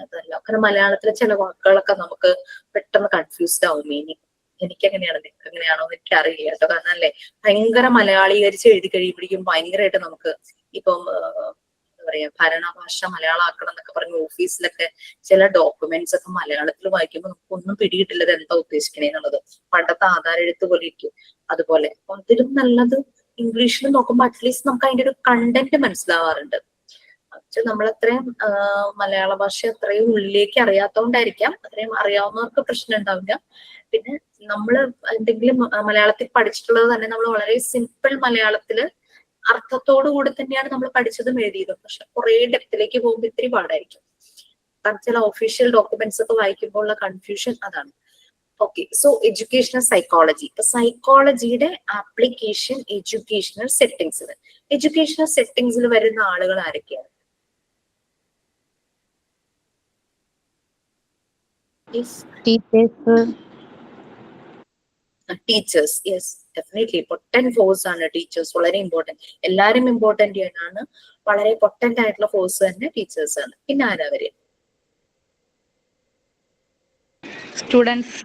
Speaker 1: അതല്ല കാരണം മലയാളത്തിലെ ചില വാക്കുകളൊക്കെ നമുക്ക് പെട്ടെന്ന് കൺഫ്യൂസ്ഡ് ആവും മീനിങ്. എനിക്ക് എങ്ങനെയാണ്, നിങ്ങൾക്ക് എങ്ങനെയാണോ എന്ന് എനിക്ക് അറിയില്ല കേട്ടോ. കാരണം അല്ലേ, ഭയങ്കര മലയാളീകരിച്ച് എഴുതി കഴിയുമ്പോഴേക്കും ഭയങ്കരമായിട്ട് നമുക്ക് ഇപ്പം എന്താ പറയാ ഭരണഭാഷ മലയാളം ആക്കണം എന്നൊക്കെ പറഞ്ഞ് ഓഫീസിലൊക്കെ ചില ഡോക്യുമെന്റ്സ് ഒക്കെ മലയാളത്തിൽ വായിക്കുമ്പോൾ നമുക്ക് ഒന്നും പിടിയിട്ടില്ല ഇത് എന്താ ഉദ്ദേശിക്കണേ എന്നുള്ളത്. പണ്ടത്തെ ആധാര എഴുത്ത് പോലെ ഇരിക്കും. അതുപോലെ അതിലും നല്ലത് ഇംഗ്ലീഷിൽ നോക്കുമ്പോൾ അറ്റ്ലീസ്റ്റ് നമുക്ക് അതിന്റെ ഒരു കണ്ടന്റ് മനസ്സിലാവാറുണ്ട്. പക്ഷെ നമ്മളത്രയും മലയാള ഭാഷ അത്രയും ഉള്ളിലേക്ക് അറിയാത്തതുകൊണ്ടായിരിക്കാം. അത്രയും അറിയാവുന്നവർക്ക് പ്രശ്നം ഉണ്ടാവില്ല. പിന്നെ നമ്മൾ എന്തെങ്കിലും മലയാളത്തിൽ പഠിച്ചിട്ടുള്ളത് തന്നെ നമ്മൾ വളരെ സിമ്പിൾ മലയാളത്തില് അർത്ഥത്തോടു കൂടി തന്നെയാണ് നമ്മൾ പഠിച്ചതും എഴുതിയതും. പക്ഷെ കുറെ ഡെപ്തിലേക്ക് പോകുമ്പോൾ ഇത്തിരി പാടായിരിക്കും. കാരണം ചില ഒഫീഷ്യൽ ഡോക്യുമെന്റ്സ് ഒക്കെ വായിക്കുമ്പോൾ ഉള്ള കൺഫ്യൂഷൻ അതാണ്. Okay, so educational psychology. ഇപ്പൊ സൈക്കോളജിയുടെ ആപ്ലിക്കേഷൻ എഡ്യൂക്കേഷണൽ സെറ്റിംഗ്സിൽ. എഡ്യൂക്കേഷണൽ സെറ്റിംഗ്സിൽ വരുന്ന ആളുകൾ ആരൊക്കെയാണ്? Teachers. Yes, definitely potent force ആണ് ടീച്ചേഴ്സ്. വളരെ ഇമ്പോർട്ടന്റ്. എല്ലാരും ഇമ്പോർട്ടന്റ് ആണ്. വളരെ പൊട്ടന്റ് ആയിട്ടുള്ള ഫോഴ്സ് തന്നെ ടീച്ചേഴ്സ് ആണ്. പിന്നെ ആരാ അവര്?
Speaker 2: സ്റ്റുഡൻസ്.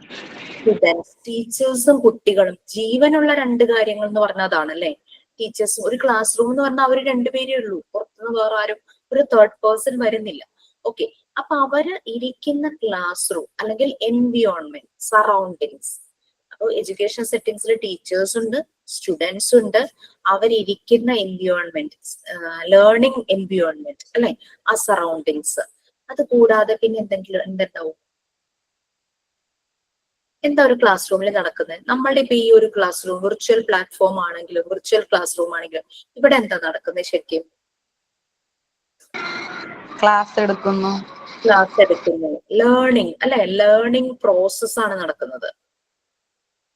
Speaker 1: ടീച്ചേഴ്സും കുട്ടികളും. ജീവനുള്ള രണ്ട് കാര്യങ്ങൾ എന്ന് പറഞ്ഞാൽ അതാണല്ലേ. ടീച്ചേഴ്സും ഒരു ക്ലാസ് റൂം എന്ന് പറഞ്ഞാൽ അവർ രണ്ടുപേരേ ഉള്ളൂ. പുറത്തുനിന്ന് വേറെ ആരും ഒരു തേർഡ് പേഴ്സൺ വരുന്നില്ല. ഓക്കെ, അപ്പൊ അവര് ഇരിക്കുന്ന ക്ലാസ് റൂം അല്ലെങ്കിൽ എൻവിയോൺമെന്റ്, സറൗണ്ടിങ്സ്. അപ്പോൾ എഡ്യൂക്കേഷൻ സെറ്റിംഗ്സിൽ ടീച്ചേഴ്സ് ഉണ്ട്, സ്റ്റുഡൻസ് ഉണ്ട്, അവരിയ്ക്കുന്ന എൻവിയോൺമെന്റ്, ലേണിംഗ് എൻവിയോൺമെന്റ് അല്ലെ, ആ സറൗണ്ടിങ്സ്. അത് കൂടാതെ പിന്നെ എന്തുണ്ടാവും? എന്താ ഒരു ക്ലാസ് റൂമിൽ നടക്കുന്നത്? നമ്മളുടെ ഇപ്പൊ ഈ ഒരു ക്ലാസ് റൂം വിർച്വൽ പ്ലാറ്റ്ഫോം ആണെങ്കിലും വിർച്വൽ ക്ലാസ് റൂം ആണെങ്കിലും ഇവിടെ എന്താ നടക്കുന്നത് ശരിക്കും?
Speaker 2: ക്ലാസ് എടുക്കുന്നു.
Speaker 1: ക്ലാസ് എടുക്കുന്നു, ലേണിംഗ് അല്ലെ, ലേണിംഗ് പ്രോസസ് ആണ് നടക്കുന്നത്.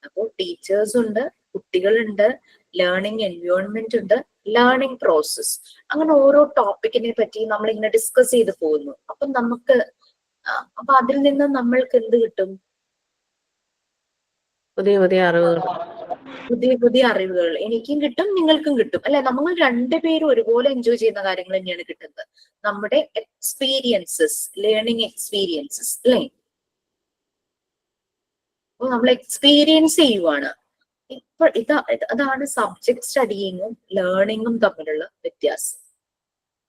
Speaker 1: അപ്പോൾ ടീച്ചേഴ്സ് ഉണ്ട്, കുട്ടികളുണ്ട്, ലേണിംഗ് എൻവയോൺമെന്റ് ഉണ്ട്, ലേണിംഗ് പ്രോസസ്. അങ്ങനെ ഓരോ ടോപ്പിക്കിനെ പറ്റി നമ്മൾ ഇങ്ങനെ ഡിസ്കസ് ചെയ്ത് പോകുന്നു. അപ്പൊ നമുക്ക് അപ്പൊ അതിൽ നിന്ന് നമ്മൾക്ക് എന്ത് കിട്ടും?
Speaker 5: പുതിയ പുതിയ അറിവുകൾ.
Speaker 1: പുതിയ പുതിയ അറിവുകൾ എനിക്കും കിട്ടും, നിങ്ങൾക്കും കിട്ടും അല്ലെ. നമ്മൾ രണ്ടുപേരും ഒരുപോലെ എൻജോയ് ചെയ്യുന്ന കാര്യങ്ങൾ തന്നെയാണ് കിട്ടുന്നത്. നമ്മുടെ എക്സ്പീരിയൻസസ്, ലേണിംഗ് എക്സ്പീരിയൻസസ് അല്ലെ. അപ്പൊ നമ്മൾ എക്സ്പീരിയൻസ് ചെയ്യുവാണ്. ഇപ്പൊ അതാണ് സബ്ജക്ട് സ്റ്റഡിയിങ്ങും ലേണിംഗും തമ്മിലുള്ള വ്യത്യാസം.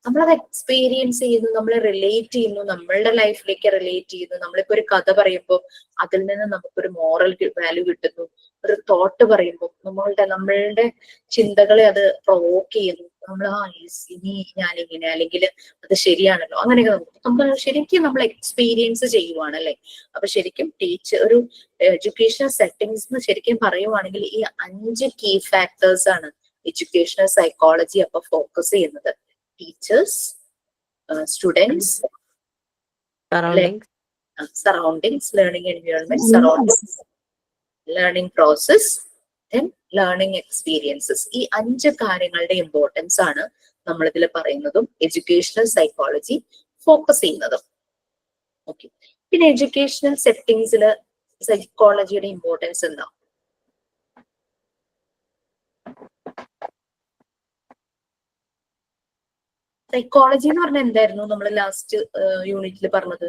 Speaker 1: നമ്മളത് എക്സ്പീരിയൻസ് ചെയ്യുന്നു, നമ്മൾ റിലേറ്റ് ചെയ്യുന്നു, നമ്മളുടെ ലൈഫിലേക്ക് റിലേറ്റ് ചെയ്യുന്നു. നമ്മളിപ്പോ ഒരു കഥ പറയുമ്പോൾ അതിൽ നിന്ന് നമുക്കൊരു മോറൽ വാല്യൂ കിട്ടുന്നു. ഒരു തോട്ട് പറയുമ്പോൾ നമ്മളുടെ ചിന്തകളെ അത് പ്രൊവോക്ക് ചെയ്യുന്നു. നമ്മൾ ഇനി ഞാനിങ്ങനെ, അല്ലെങ്കിൽ അത് ശരിയാണല്ലോ, അങ്ങനെയൊക്കെ നമ്മൾ ശരിക്കും നമ്മൾ എക്സ്പീരിയൻസ് ചെയ്യുവാണ് അല്ലെ. അപ്പൊ ശരിക്കും ഒരു എഡ്യൂക്കേഷണൽ സെറ്റിംഗ്സ് ശരിക്കും പറയുവാണെങ്കിൽ ഈ 5 കീ ഫാക്ടേഴ്സ് ആണ് എഡ്യൂക്കേഷണൽ സൈക്കോളജി അപ്പൊ ഫോക്കസ് ചെയ്യുന്നത്. Teachers, students, surroundings, learning environment, surroundings, learning process, then learning experiences. ഈ 5 കാര്യങ്ങളുടെ ഇമ്പോർട്ടൻസ് ആണ് നമ്മൾ ഇതിൽ പറയുന്നതും എഡ്യൂക്കേഷണൽ സൈക്കോളജി ഫോക്കസ് ചെയ്യുന്നതും. ഓക്കെ, പിന്നെ എഡ്യൂക്കേഷണൽ സെറ്റിംഗ്സിൽ സൈക്കോളജിയുടെ ഇമ്പോർട്ടൻസ് എന്താ? സൈക്കോളജി എന്ന് പറഞ്ഞാൽ എന്തായിരുന്നു നമ്മൾ ലാസ്റ്റ് യൂണിറ്റിൽ പറഞ്ഞത്?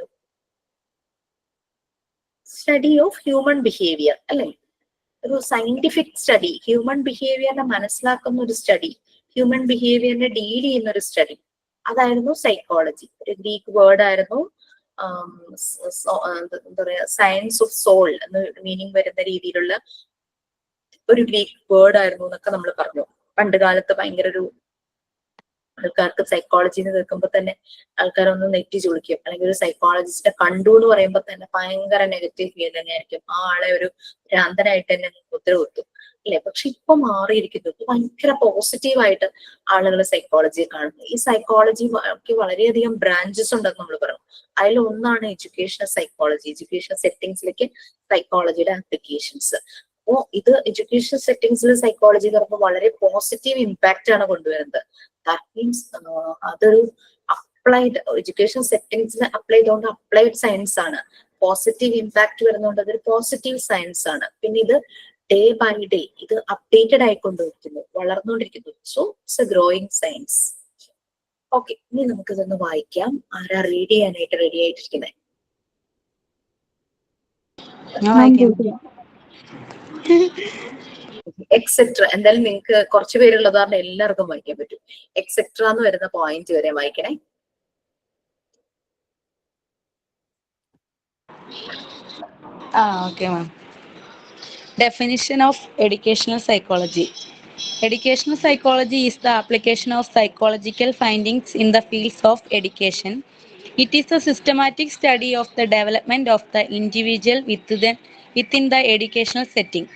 Speaker 1: സ്റ്റഡി ഓഫ് ഹ്യൂമൻ ബിഹേവിയർ അല്ലെ. ഒരു സയന്റിഫിക് സ്റ്റഡി, ഹ്യൂമൻ ബിഹേവിയറിനെ മനസ്സിലാക്കുന്ന ഒരു സ്റ്റഡി, ഹ്യൂമൻ ബിഹേവിയറിനെ ഡീൽ ചെയ്യുന്ന ഒരു സ്റ്റഡി, അതായിരുന്നു സൈക്കോളജി. ഒരു ഗ്രീക്ക് വേർഡ് ആയിരുന്നു, എന്താ പറയാ, സയൻസ് ഓഫ് സോൾ എന്ന് മീനിങ് വരുന്ന രീതിയിലുള്ള ഒരു ഗ്രീക്ക് വേർഡ് ആയിരുന്നു എന്നൊക്കെ നമ്മൾ പറഞ്ഞു. പണ്ട് കാലത്ത് ഭയങ്കര ഒരു ആൾക്കാർക്ക് സൈക്കോളജിന്ന് കേൾക്കുമ്പോൾ തന്നെ ആൾക്കാരൊന്ന് നെറ്റി ചുളിക്കും, അല്ലെങ്കിൽ ഒരു സൈക്കോളജിസ്റ്റിനെ കണ്ടു എന്ന് പറയുമ്പോൾ തന്നെ ഭയങ്കര നെഗറ്റീവ് ഫീൽ തന്നെയായിരിക്കും. ആ ആളെ ഒരു ഭ്രാന്തനായിട്ട് തന്നെ മുദ്ര കുത്തും അല്ലെ. പക്ഷെ ഇപ്പൊ മാറിയിരിക്കുന്നു, ഇപ്പൊ ഭയങ്കര പോസിറ്റീവായിട്ട് ആളുകൾ സൈക്കോളജിയെ കാണുന്നു. ഈ സൈക്കോളജിക്ക് വളരെയധികം ബ്രാഞ്ചസ് ഉണ്ടെന്ന് നമ്മൾ പറഞ്ഞു. അതിൽ ഒന്നാണ് എഡ്യൂക്കേഷണൽ സൈക്കോളജി. എഡ്യൂക്കേഷണൽ സെറ്റിംഗ്സിലേക്ക് സൈക്കോളജിയുടെ ആപ്ലിക്കേഷൻസ്. അപ്പോ ഇത് എഡ്യൂക്കേഷണൽ സെറ്റിംഗ്സിൽ സൈക്കോളജി എന്ന് പറയുമ്പോൾ വളരെ പോസിറ്റീവ് ഇമ്പാക്റ്റ് ആണ് കൊണ്ടുവരുന്നത്. ദാറ്റ് മീൻസ് അതൊരു അപ്ലൈഡ് എഡ്യൂക്കേഷൻ സെറ്റിംഗ്സിന് അപ്ലൈ ചെയ്തുകൊണ്ട് അപ്ലൈഡ് സയൻസ് ആണ്. പോസിറ്റീവ് ഇമ്പാക്ട് വരുന്നതുകൊണ്ട് അതൊരു പോസിറ്റീവ് സയൻസ് ആണ്. പിന്നെ ഇത് ഡേ ബൈ ഡേ ഇത് അപ്ഡേറ്റഡ് ആയിക്കൊണ്ടിരിക്കുന്നു, വളർന്നുകൊണ്ടിരിക്കുന്നു. So it's a growing science. Okay, ഇനി നമുക്ക് ഇതൊന്ന് വായിക്കാം. ആരാ റീഡ് ചെയ്യാനായിട്ട് റെഡി ആയിട്ടിരിക്കുന്നത്? എക്സെട്ര. എന്തായാലും നിങ്ങൾക്ക് കുറച്ച് പേരുള്ളത് കാരണം എല്ലാവർക്കും വായിക്കാൻ പറ്റും. എക്സെട്ര എന്ന് വരുന്ന പോയിന്റ് വരെ വായിക്കണേ.
Speaker 2: Okay, ma'am. Definition of educational psychology. Educational psychology is the application of psychological findings in the fields of education. It is a systematic study of the development of the individual within the educational setting.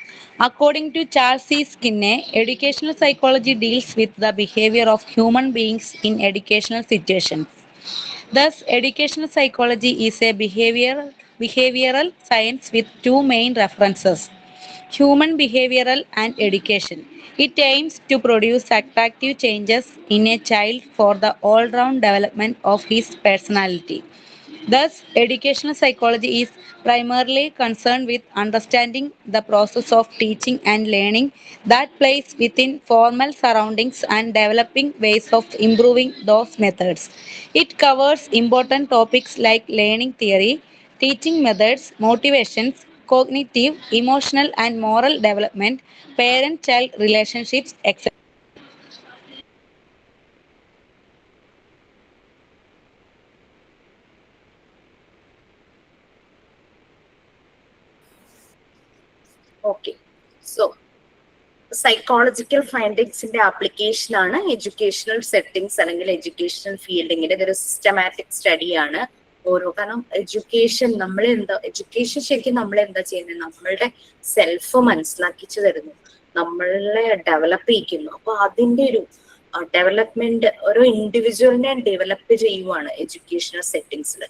Speaker 2: According to Charles C. Skinner, educational psychology deals with the behavior of human beings in educational situations. Thus, educational psychology is a behavioral science with two main references: human behavioral and education. It aims to produce attractive changes in a child for the all-round development of his personality. Thus, educational psychology is primarily concerned with understanding the process of teaching and learning that plays within formal surroundings and developing ways of improving those methods. It covers important topics like learning theory, teaching methods, motivations, cognitive, emotional, and moral development, parent-child relationships, etc.
Speaker 1: Okay, so psychological ഫൈൻഡിങ്സിന്റെ application ആണ് educational settings അല്ലെങ്കിൽ educational ഫീൽഡിങ്ങിന്റെ ഇതൊരു systematic സ്റ്റഡിയാണ്. കാരണം education education ശരിക്കും നമ്മളെന്താ ചെയ്യുന്നത്, നമ്മളുടെ സെൽഫ് മനസ്സിലാക്കിച്ചു തരുന്നു, നമ്മളെ ഡെവലപ്പ് ചെയ്യിക്കുന്നു. അപ്പൊ അതിന്റെ ഒരു ഡെവലപ്മെന്റ് ഓരോ ഇൻഡിവിജ്വലിനെ ഡെവലപ്പ് ചെയ്യുവാണ് എഡ്യൂക്കേഷണൽ സെറ്റിംഗ്സിൽ.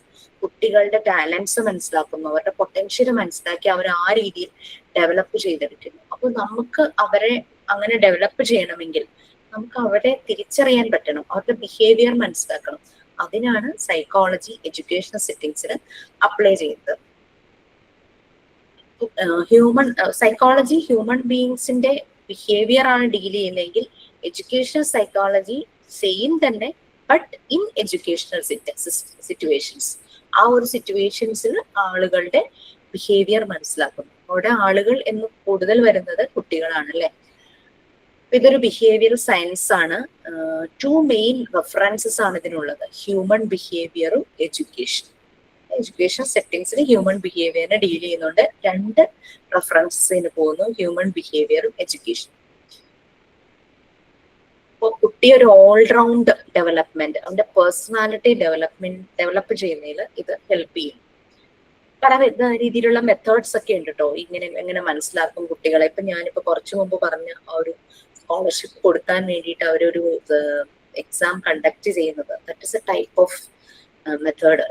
Speaker 1: കുട്ടികളുടെ ടാലൻസ് മനസ്സിലാക്കുന്നു, അവരുടെ പൊട്ടൻഷ്യൽ മനസ്സിലാക്കി അവർ ആ രീതിയിൽ ഡെവലപ്പ് ചെയ്തെടുക്കുന്നു. അപ്പൊ നമുക്ക് അവരെ അങ്ങനെ ഡെവലപ്പ് ചെയ്യണമെങ്കിൽ നമുക്ക് അവരെ തിരിച്ചറിയാൻ പറ്റണം, അവരുടെ ബിഹേവിയർ മനസ്സിലാക്കണം. അതിനാണ് സൈക്കോളജി എഡ്യൂക്കേഷണൽ സെറ്റിംഗ്സിൽ അപ്ലൈ ചെയ്യുന്നത്. സൈക്കോളജി ഹ്യൂമൻ ബീയിങ്സിന്റെ ബിഹേവിയർ ആണ് ഡീൽ ചെയ്യുന്നതെങ്കിൽ എഡ്യൂക്കേഷണൽ സൈക്കോളജി സെയിം തന്നെ, ബട്ട് ഇൻ എഡ്യൂക്കേഷണൽ സിറ്റുവേഷൻസ്. ആ ഒരു സിറ്റുവേഷൻസിൽ ആളുകളുടെ ബിഹേവിയർ മനസ്സിലാക്കുന്നു. അവിടെ ആളുകൾ എന്ന് കൂടുതൽ വരുന്നത് കുട്ടികളാണ് അല്ലെ. ഇതൊരു ബിഹേവിയറൽ സയൻസ് ആണ്. 2 മെയിൻ റെഫറൻസസ് ആണ് ഇതിനുള്ളത്, ഹ്യൂമൻ ബിഹേവിയറും എഡ്യൂക്കേഷൻ. എഡ്യൂക്കേഷൻ സെറ്റിംഗ്സിൽ ഹ്യൂമൻ ബിഹേവിയറിനെ ഡീൽ ചെയ്യുന്നുണ്ട്. 2 റെഫറൻസസിന് പോകുന്നു, ഹ്യൂമൻ ബിഹേവിയറും എഡ്യൂക്കേഷൻ. അപ്പോൾ കുട്ടി ഒരു ഓൾറൗണ്ട് ഡെവലപ്മെന്റ്, അവന്റെ പേഴ്സണാലിറ്റി ഡെവലപ്പ് ചെയ്യുന്നതിൽ ഇത് ഹെൽപ്പ് ചെയ്യും. പല രീതിയിലുള്ള മെത്തേഡ്സ് ഒക്കെ ഉണ്ട് കേട്ടോ, എങ്ങനെ മനസ്സിലാക്കും കുട്ടികളെ. ഇപ്പൊ ഞാനിപ്പോ കുറച്ചു മുമ്പ് പറഞ്ഞ ആ ഒരു സ്കോളർഷിപ്പ് കൊടുക്കാൻ വേണ്ടിയിട്ട് അവരൊരു എക്സാം കണ്ടക്ട് ചെയ്യുന്നത്, that is A type of method.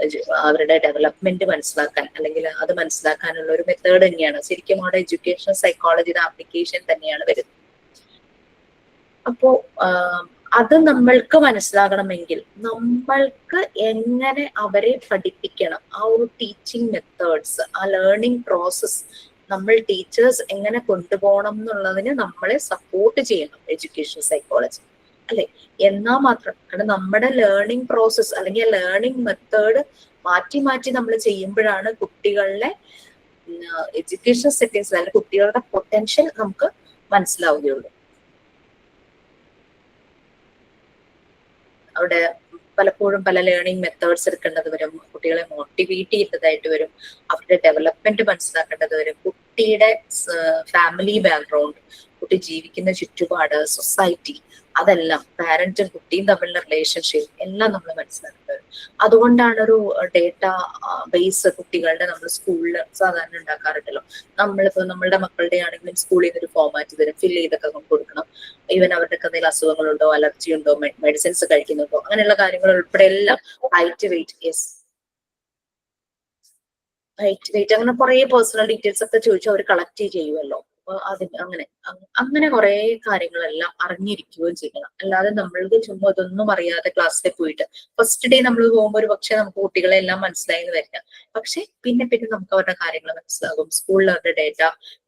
Speaker 1: അവരുടെ ഡെവലപ്മെന്റ് മനസ്സിലാക്കാൻ അല്ലെങ്കിൽ അത് മനസ്സിലാക്കാനുള്ള ഒരു മെത്തേഡ് തന്നെയാണ്. ശരിക്കും അവിടെ എഡ്യൂക്കേഷണൽ സൈക്കോളജിയുടെ ആപ്ലിക്കേഷൻ തന്നെയാണ് വരുന്നത്. അപ്പോ അത് നമ്മൾക്ക് മനസ്സിലാകണമെങ്കിൽ നമ്മൾക്ക് എങ്ങനെ അവരെ പഠിപ്പിക്കണം, ആ ഒരു ടീച്ചിങ് മെത്തേഡ്സ്, ആ ലേണിംഗ് പ്രോസസ് നമ്മൾ ടീച്ചേഴ്സ് എങ്ങനെ കൊണ്ടുപോകണം എന്നുള്ളതിന് നമ്മളെ സപ്പോർട്ട് ചെയ്യണം എഡ്യൂക്കേഷൻ സൈക്കോളജി അല്ലെ. എന്നാൽ മാത്രം, കാരണം നമ്മുടെ ലേണിംഗ് പ്രോസസ് അല്ലെങ്കിൽ ലേണിംഗ് മെത്തേഡ് മാറ്റി മാറ്റി നമ്മൾ ചെയ്യുമ്പോഴാണ് കുട്ടികളുടെ എഡ്യൂക്കേഷൻ സെറ്റിംഗ്സ് അല്ലെങ്കിൽ കുട്ടികളുടെ പൊട്ടൻഷ്യൽ നമുക്ക് മനസ്സിലാവുകയുള്ളൂ. അവിടെ പലപ്പോഴും പല ലേണിംഗ് മെത്തേഡ്സ് എടുക്കേണ്ടത് വരും, കുട്ടികളെ മോട്ടിവേറ്റ് ചെയ്യുന്നതായിട്ട് വരും, അവരുടെ ഡെവലപ്മെന്റ് മനസ്സിലാക്കേണ്ടത് വരും, കുട്ടിയുടെ ഫാമിലി ബാക്ക്ഗ്രൗണ്ട്, കുട്ടി ജീവിക്കുന്ന ചുറ്റുപാട്, സൊസൈറ്റി, അതെല്ലാം പാരന്റും കുട്ടിയും തമ്മിലുള്ള റിലേഷൻഷിപ്പ് എല്ലാം നമ്മൾ മനസ്സിലാക്കേണ്ടത് വരും. അതുകൊണ്ടാണ് ഒരു ഡേറ്റ ബേസ് കുട്ടികളുടെ നമ്മൾ സ്കൂളിൽ സാധാരണ ഉണ്ടാക്കാറുണ്ടല്ലോ. നമ്മളിപ്പോ നമ്മളുടെ മക്കളുടെ ആണെങ്കിലും സ്കൂളിൽ നിന്ന് ഒരു ഫോമാറ്റ് തരും, ഫില്ല് ചെയ്തൊക്കെ കൊടുക്കണം. ഈവൻ അവരുടെ എന്തെങ്കിലും അസുഖങ്ങളുണ്ടോ, അലർജി ഉണ്ടോ, മെഡിസിൻസ് കഴിക്കുന്നുണ്ടോ, അങ്ങനെയുള്ള കാര്യങ്ങൾ ഉൾപ്പെടെ എല്ലാം ഹൈറ്റ്, വെയിറ്റ് അങ്ങനെ കുറെ പേഴ്സണൽ ഡീറ്റെയിൽസ് ഒക്കെ ചോദിച്ചു അവർ കളക്ട് ചെയ്യുമല്ലോ. അങ്ങനെ കുറെ കാര്യങ്ങളെല്ലാം അറിഞ്ഞിരിക്കുകയും ചെയ്യണം. അല്ലാതെ നമ്മൾക്ക് ചുമ്മാ ഇതൊന്നും അറിയാതെ ക്ലാസ്സിൽ പോയിട്ട് ഫസ്റ്റ് ഡേ നമ്മൾ പോകുമ്പോൾ ഒരു പക്ഷെ നമുക്ക് കുട്ടികളെ എല്ലാം മനസ്സിലായെന്ന് വരില്ല. പക്ഷെ പിന്നെ നമുക്ക് അവരുടെ കാര്യങ്ങൾ മനസ്സിലാകും, സ്കൂളിൽ അവരുടെ ഡേറ്റ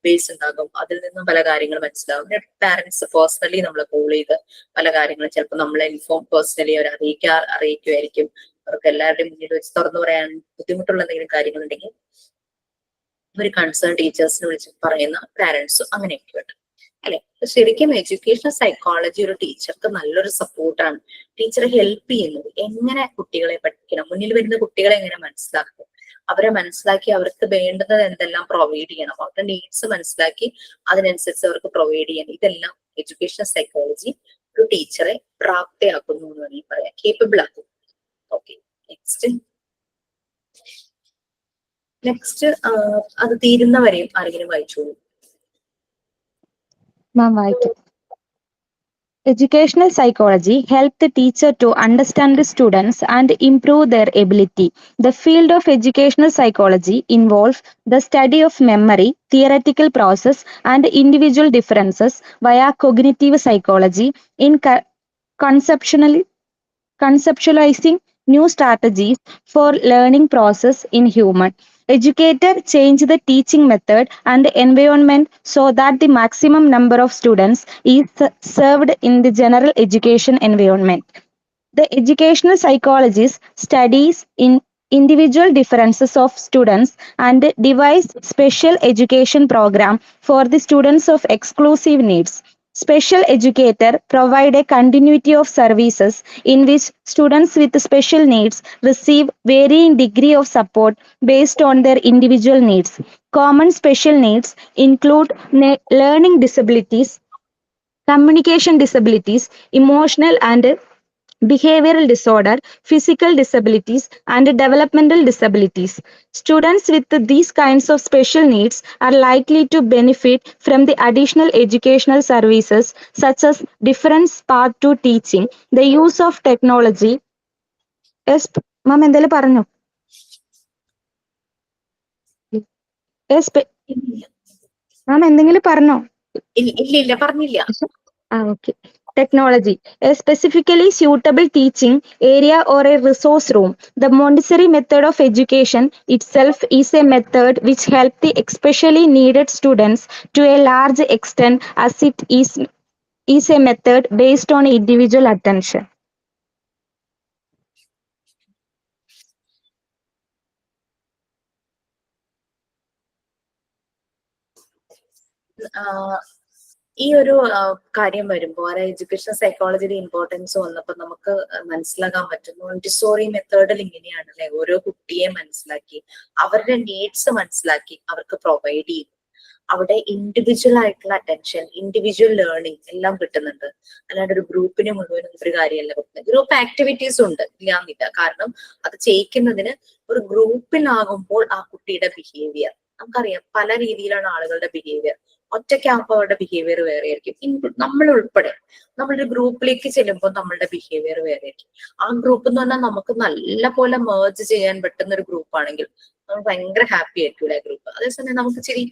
Speaker 1: ബേസ് ഉണ്ടാകും, അതിൽ നിന്നും പല കാര്യങ്ങൾ മനസ്സിലാകും. പാരന്റ്സ് പേഴ്സണലി നമ്മൾ കോൾ ചെയ്ത് പല കാര്യങ്ങളും ചിലപ്പോൾ നമ്മളെ പേഴ്സണലി അവർ അറിയിക്കുമായിരിക്കും. അവർക്ക് എല്ലാവരുടെയും മുന്നിൽ വെച്ച് തുറന്നു പറയാൻ ബുദ്ധിമുട്ടുള്ള എന്തെങ്കിലും കാര്യങ്ങളുണ്ടെങ്കിൽ ഒരു കൺസേൺ ടീച്ചേഴ്സിനെ വിളിച്ച് പറയുന്ന പാരന്റ്സും അങ്ങനെയൊക്കെ ഉണ്ട് അല്ലെ. ശരിക്കും എഡ്യൂക്കേഷണൽ സൈക്കോളജി ഒരു ടീച്ചർക്ക് നല്ലൊരു സപ്പോർട്ടാണ്. ടീച്ചറെ ഹെൽപ്പ് ചെയ്യുന്നത് എങ്ങനെ കുട്ടികളെ പഠിക്കണം, മുന്നിൽ വരുന്ന കുട്ടികളെ എങ്ങനെ മനസ്സിലാക്കും, അവരെ മനസ്സിലാക്കി അവർക്ക് വേണ്ടത് എന്തെല്ലാം പ്രൊവൈഡ് ചെയ്യണം, അവരുടെ നീഡ്സ് മനസ്സിലാക്കി അതിനനുസരിച്ച് അവർക്ക് പ്രൊവൈഡ് ചെയ്യണം. ഇതെല്ലാം എഡ്യൂക്കേഷണൽ സൈക്കോളജി ഒരു ടീച്ചറെ പ്രാപ്തയാക്കുന്നു എന്ന് വേണമെങ്കിൽ പറയാം, കേപ്പബിൾ ആക്കും. ഓക്കെ, നെക്സ്റ്റ് അത് തീരുന്നവരെയും ആരെങ്കിലും വായിച്ചോളൂ.
Speaker 3: മാം വായിക്കും. Educational psychology helps the teacher to understand the students and improve their ability. The field of educational psychology involves the study of memory, theoretical process, and individual differences via cognitive psychology in conceptualizing new strategies for learning process in human. Educator change the teaching method and environment so that the maximum number of students is served in the general education environment. The educational psychologist studies in individual differences of students and devise special education program for the students of exclusive needs. Special educator provide a continuity of services in which students with special needs receive varying degree of support based on their individual needs. Common special needs include learning disabilities, communication disabilities, emotional and behavioral disorder, physical disabilities, and developmental disabilities. Students with these kinds of special needs are likely to benefit from the additional educational services such as different path to teaching, the use of technology. Yes, ma'am, എന്തെങ്കിലും പറഞ്ഞോ? Yes, ma'am, എന്തെങ്കിലും പറഞ്ഞോ?
Speaker 1: ഇല്ല പറഞ്ഞില്ല.
Speaker 3: Okay. Technology. A specifically suitable teaching area or a resource room. The Montessori method of education itself is a method which helps the especially needed students to a large extent as it is a method based on individual attention.
Speaker 1: ഈ ഒരു കാര്യം വരുമ്പോൾ education സൈക്കോളജിയുടെ importance വന്നപ്പോൾ നമുക്ക് മനസ്സിലാക്കാൻ പറ്റും Montessori മെത്തേഡിൽ ഇങ്ങനെയാണല്ലേ ഓരോ കുട്ടിയെ മനസ്സിലാക്കി അവരുടെ നീഡ്സ് മനസ്സിലാക്കി അവർക്ക് പ്രൊവൈഡ് ചെയ്യും. അവിടെ ഇൻഡിവിജ്വൽ ആയിട്ടുള്ള അറ്റൻഷൻ, ഇൻഡിവിജ്വൽ ലേണിംഗ് എല്ലാം കിട്ടുന്നുണ്ട്. അല്ലാണ്ട് ഒരു ഗ്രൂപ്പിന് മുഴുവനും ഒരു കാര്യമല്ല കിട്ടുന്നത്. ഗ്രൂപ്പ് ആക്ടിവിറ്റീസ് ഉണ്ട്, ഇല്ലാന്നില്ല. കാരണം അത് ചെയ്യിക്കുന്നതിന് ഒരു ഗ്രൂപ്പിലാകുമ്പോൾ ആ കുട്ടിയുടെ ബിഹേവിയർ നമുക്കറിയാം. പല രീതിയിലാണ് ആളുകളുടെ ബിഹേവിയർ. ഒറ്റയ്ക്കാകുമ്പോൾ അവരുടെ ബിഹേവിയർ വേറെ ആയിരിക്കും. നമ്മൾ ഉൾപ്പെടെ നമ്മളൊരു ഗ്രൂപ്പിലേക്ക് ചെല്ലുമ്പോൾ നമ്മളുടെ ബിഹേവിയർ വേറെ ആയിരിക്കും. ആ ഗ്രൂപ്പ് എന്ന് പറഞ്ഞാൽ നമുക്ക് നല്ല പോലെ മേർജ് ചെയ്യാൻ പറ്റുന്ന ഒരു ഗ്രൂപ്പ് ആണെങ്കിൽ നമ്മൾ ഭയങ്കര ഹാപ്പി ആയിരിക്കും ആ ഗ്രൂപ്പ്. അതേസമയം നമുക്ക് ഇച്ചിരി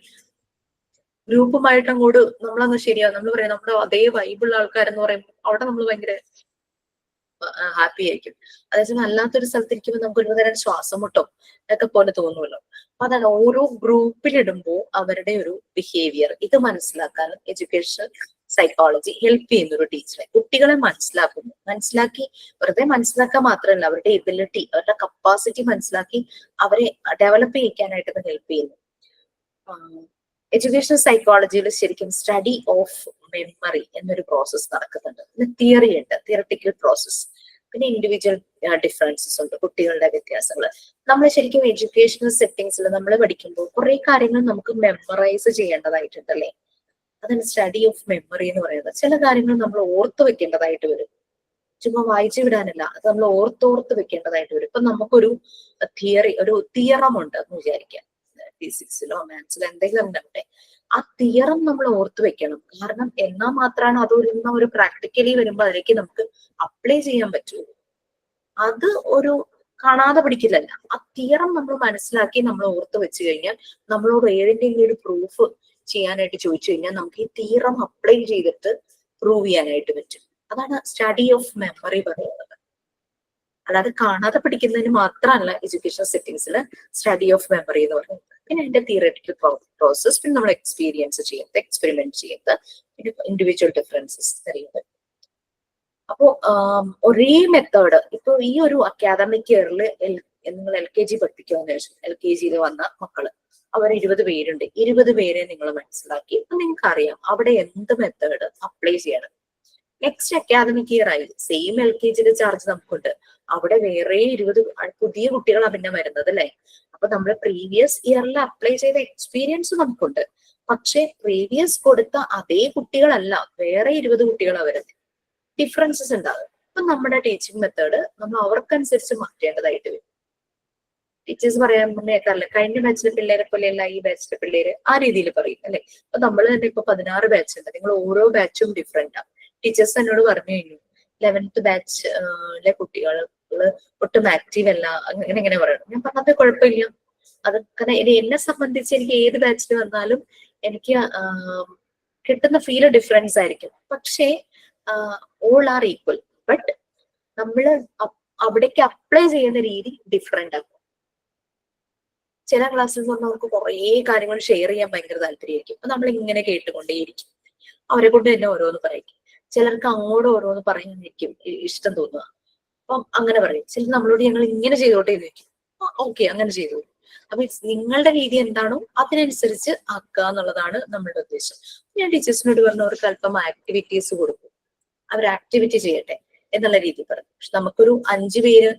Speaker 1: ഗ്രൂപ്പുമായിട്ട് അങ്ങോട്ട് നമ്മളങ്ങ് ശരിയാവും. നമ്മൾ പറയാം നമ്മുടെ അതേ വൈബുള്ള ആൾക്കാരെന്ന് പറയുമ്പോൾ അവിടെ നമ്മൾ ഭയങ്കര ഹാപ്പി ആയിരിക്കും. അതേസമയം അല്ലാത്തൊരു സ്ഥലത്തിരിക്കുമ്പോൾ നമുക്ക് ഒരുതരം ശ്വാസം മുട്ടോ ഒക്കെ പോലെ തോന്നുമല്ലോ. അപ്പൊ അതാണ് ഓരോ ഗ്രൂപ്പിലിടുമ്പോൾ അവരുടെ ഒരു ബിഹേവിയർ ഇത് മനസ്സിലാക്കാനും എഡ്യൂക്കേഷണൽ സൈക്കോളജി ഹെൽപ്പ് ചെയ്യുന്ന ഒരു ടീച്ചറെ. കുട്ടികളെ മനസ്സിലാക്കി വെറുതെ മനസ്സിലാക്കാൻ മാത്രമല്ല അവരുടെ എബിലിറ്റി, അവരുടെ കപ്പാസിറ്റി മനസ്സിലാക്കി അവരെ ഡെവലപ്പ് ചെയ്യിക്കാനായിട്ട് ഹെൽപ്പ് ചെയ്യുന്നു. എഡ്യൂക്കേഷണൽ സൈക്കോളജിയിൽ ശരിക്കും സ്റ്റഡി ഓഫ് മെമ്മറി എന്നൊരു പ്രോസസ്സ് നടക്കുന്നുണ്ട്. പിന്നെ തിയറി ഉണ്ട്, തിയറട്ടിക്കൽ പ്രോസസ്സ്. പിന്നെ ഇൻഡിവിജ്വൽ ഡിഫറൻസസ് ഉണ്ട്, കുട്ടികളുടെ വ്യത്യാസങ്ങൾ. നമ്മൾ ശരിക്കും എഡ്യൂക്കേഷണൽ സെറ്റിംഗ്സിൽ നമ്മൾ പഠിക്കുമ്പോൾ കുറെ കാര്യങ്ങൾ നമുക്ക് മെമ്മറൈസ് ചെയ്യേണ്ടതായിട്ടുണ്ടല്ലേ. അതാണ് സ്റ്റഡി ഓഫ് മെമ്മറി എന്ന് പറയുന്നത്. ചില കാര്യങ്ങൾ നമ്മൾ ഓർത്ത് വെക്കേണ്ടതായിട്ട് വരും, ചുമ്മാ വായിച്ചു വിടാനല്ല, അത് നമ്മൾ ഓർത്തോർത്ത് വെക്കേണ്ടതായിട്ട് വരും. ഇപ്പൊ നമുക്കൊരു തിയറം ഉണ്ട് എന്ന് വിചാരിക്കാം, ഫിസിക്സിലോ മാത്സിലോ എന്തെങ്കിലും ഉണ്ടാവട്ടെ. ആ തിയറം നമ്മൾ ഓർത്ത് വെക്കണം. കാരണം എന്നാൽ മാത്രമാണ് ഒരു പ്രാക്ടിക്കലി വരുമ്പോൾ അതിലേക്ക് നമുക്ക് അപ്ലൈ ചെയ്യാൻ പറ്റുള്ളൂ. അത് ഒരു കാണാതെ പഠിക്കില്ലല്ല. ആ തിയറം നമ്മൾ മനസ്സിലാക്കി നമ്മൾ ഓർത്ത് വെച്ച് കഴിഞ്ഞാൽ നമ്മളോട് ഏതിന്റെയും ഒരു പ്രൂഫ് ചെയ്യാനായിട്ട് ചോദിച്ചു കഴിഞ്ഞാൽ നമുക്ക് ഈ തിയറം അപ്ലൈ ചെയ്തിട്ട് പ്രൂവ് ചെയ്യാനായിട്ട് പറ്റും. അതാണ് സ്റ്റഡി ഓഫ് മെമ്മറി പറയുന്നത്. അല്ലാതെ കാണാതെ പഠിക്കുന്നതിന് മാത്രമല്ല എഡ്യൂക്കേഷൻ സെറ്റിംഗ്സിൽ സ്റ്റഡി ഓഫ് മെമ്മറി എന്ന് പറയുന്നത്. പിന്നെ അതിന്റെ തിയററ്റിക്കൽ പ്രോസസ്, പിന്നെ നമ്മൾ എക്സ്പീരിയൻസ് ചെയ്യുന്നത്, എക്സ്പെരിമെന്റ് ചെയ്യുന്നത്, പിന്നെ ഇൻഡിവിജ്വൽ ഡിഫറൻസസ് അറിയുന്നത്. അപ്പോ ഒരേ മെത്തേഡ് ഇപ്പൊ ഈ ഒരു അക്കാദമിക് ഇയറിൽ നിങ്ങൾ LKG പഠിപ്പിക്കുമെന്ന് വെച്ചു. LKGയിൽ വന്ന മക്കള് അവർ 20 പേരുണ്ട്. 20 പേരെ നിങ്ങൾ മനസ്സിലാക്കി. അപ്പൊ നിങ്ങൾക്ക് അറിയാം അവിടെ എന്ത് മെത്തേഡ് അപ്ലൈ ചെയ്യണം. നെക്സ്റ്റ് അക്കാദമിക് ഇയർ ആയി സെയിം LKGയുടെ ചാർജ് നമുക്കുണ്ട്. അവിടെ വേറെ 20 പുതിയ കുട്ടികളാണ് പിന്നെ വരുന്നത് അല്ലെ. അപ്പൊ നമ്മൾ പ്രീവിയസ് ഇയറിൽ അപ്ലൈ ചെയ്ത എക്സ്പീരിയൻസ് നമുക്കുണ്ട്. പക്ഷെ പ്രീവിയസ് കൊടുത്ത അതേ കുട്ടികളല്ല, വേറെ 20 കുട്ടികളാണ് വരുന്നത്. ഡിഫറൻസസ് ഉണ്ടാകും. അപ്പൊ നമ്മുടെ ടീച്ചിങ് മെത്തേഡ് നമ്മൾ അവർക്കനുസരിച്ച് മാറ്റേണ്ടതായിട്ട് വരും. ടീച്ചേഴ്സ് പറയാൻ കേൾക്കാറില്ല, കഴിഞ്ഞ ബാച്ചിലെ പിള്ളേരെ പോലെയല്ല ഈ ബാച്ചിലെ പിള്ളേര്, ആ രീതിയിൽ പറയും അല്ലെ. അപ്പൊ നമ്മൾ തന്നെ ഇപ്പൊ 16 ബാച്ച് ഉണ്ട്. നിങ്ങൾ ഓരോ ബാച്ചും ഡിഫറെന്റ് ആണ്. ടീച്ചേഴ്സ് എന്നോട് പറഞ്ഞു കഴിഞ്ഞു 11th ബാച്ചിലെ കുട്ടികൾ ഒട്ടും ആക്റ്റീവ് അല്ല, എങ്ങനെ പറയണം. ഞാൻ പറഞ്ഞത് കുഴപ്പമില്ല. അതൊക്കെ എന്നെ സംബന്ധിച്ച് എനിക്ക് ഏത് ബാച്ചിൽ വന്നാലും എനിക്ക് കിട്ടുന്ന ഫീൽ ഡിഫറൻസ് ആയിരിക്കും. പക്ഷേ ഓൾ ആർ ഈക്വൽ. ബട്ട് നമ്മൾ അവിടേക്ക് അപ്ലൈ ചെയ്യുന്ന രീതി ഡിഫറെന്റ് ആക്കും. ചില ക്ലാസ്സിൽ വന്നവർക്ക് കുറേ കാര്യങ്ങൾ ഷെയർ ചെയ്യാൻ ഭയങ്കര താല്പര്യമായിരിക്കും. അപ്പൊ നമ്മൾ ഇങ്ങനെ കേട്ടുകൊണ്ടേയിരിക്കും, അവരെ കൊണ്ട് തന്നെ ഓരോന്ന് പറയിക്കും. ചിലർക്ക് അങ്ങോട്ട് ഓരോന്ന് പറയാനായിരിക്കും ഇഷ്ടം തോന്നുക. അപ്പം അങ്ങനെ പറയും. ചിലർ നമ്മളോട് ഞങ്ങൾ ഇങ്ങനെ ചെയ്തോട്ടെ എന്ന് ചോദിക്കും. ഓക്കെ അങ്ങനെ ചെയ്തു. അപ്പൊ നിങ്ങളുടെ രീതി എന്താണോ അതിനനുസരിച്ച് ആക്കുക എന്നുള്ളതാണ് നമ്മളുടെ ഉദ്ദേശം. ഞാൻ ടീച്ചേഴ്സിനോട് പറഞ്ഞു അവർക്ക് അല്പം ആക്ടിവിറ്റീസ് കൊടുക്കും, അവർ ആക്ടിവിറ്റി ചെയ്യട്ടെ എന്നുള്ള രീതി പറഞ്ഞു. പക്ഷെ നമുക്കൊരു 5 പേര്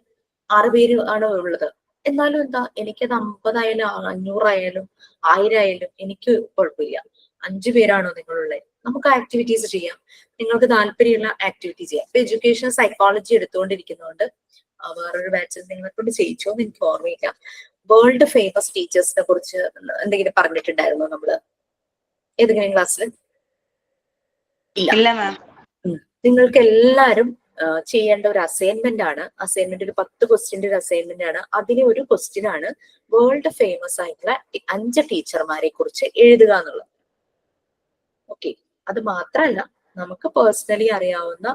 Speaker 1: 6 പേര് ആണ് ഉള്ളത്. എന്നാലും എന്താ, എനിക്കത് 50 ആയാലും 500 ആയാലും 1000 ആയാലും എനിക്ക് കുഴപ്പമില്ല. 5 പേരാണോ നിങ്ങളുള്ളത്, നമുക്ക് ആക്ടിവിറ്റീസ് ചെയ്യാം, നിങ്ങൾക്ക് താല്പര്യമുള്ള ആക്ടിവിറ്റി ചെയ്യാം. ഇപ്പൊ എഡ്യൂക്കേഷൻ സൈക്കോളജി എടുത്തുകൊണ്ടിരിക്കുന്നതുകൊണ്ട് വേറൊരു ബാച്ചിൽ നിങ്ങളെ കൊണ്ട് ചെയ്യിച്ചോ എന്ന് എനിക്ക് ഓർമ്മയില്ല. വേൾഡ് ഫേമസ് ടീച്ചേഴ്സിനെ കുറിച്ച് എന്തെങ്കിലും പറഞ്ഞിട്ടുണ്ടായിരുന്നോ നമ്മള് ഏതെങ്കിലും ക്ലാസ്സിൽ?
Speaker 2: ഇല്ല മാം.
Speaker 1: നിങ്ങൾക്ക് എല്ലാവരും ചെയ്യേണ്ട ഒരു അസൈൻമെന്റ് ആണ്. അസൈൻമെന്റ് ഒരു 10 ക്വസ്റ്റ്യന്റെ ഒരു അസൈൻമെന്റ് ആണ്. അതിലെ ഒരു ക്വസ്റ്റ്യൻ ആണ് വേൾഡ് ഫേമസ് ആയിട്ടുള്ള 5 ടീച്ചർമാരെ കുറിച്ച് എഴുതുക എന്നുള്ളത്. ഓക്കെ, അത് മാത്രമല്ല നമുക്ക് പേഴ്സണലി അറിയാവുന്ന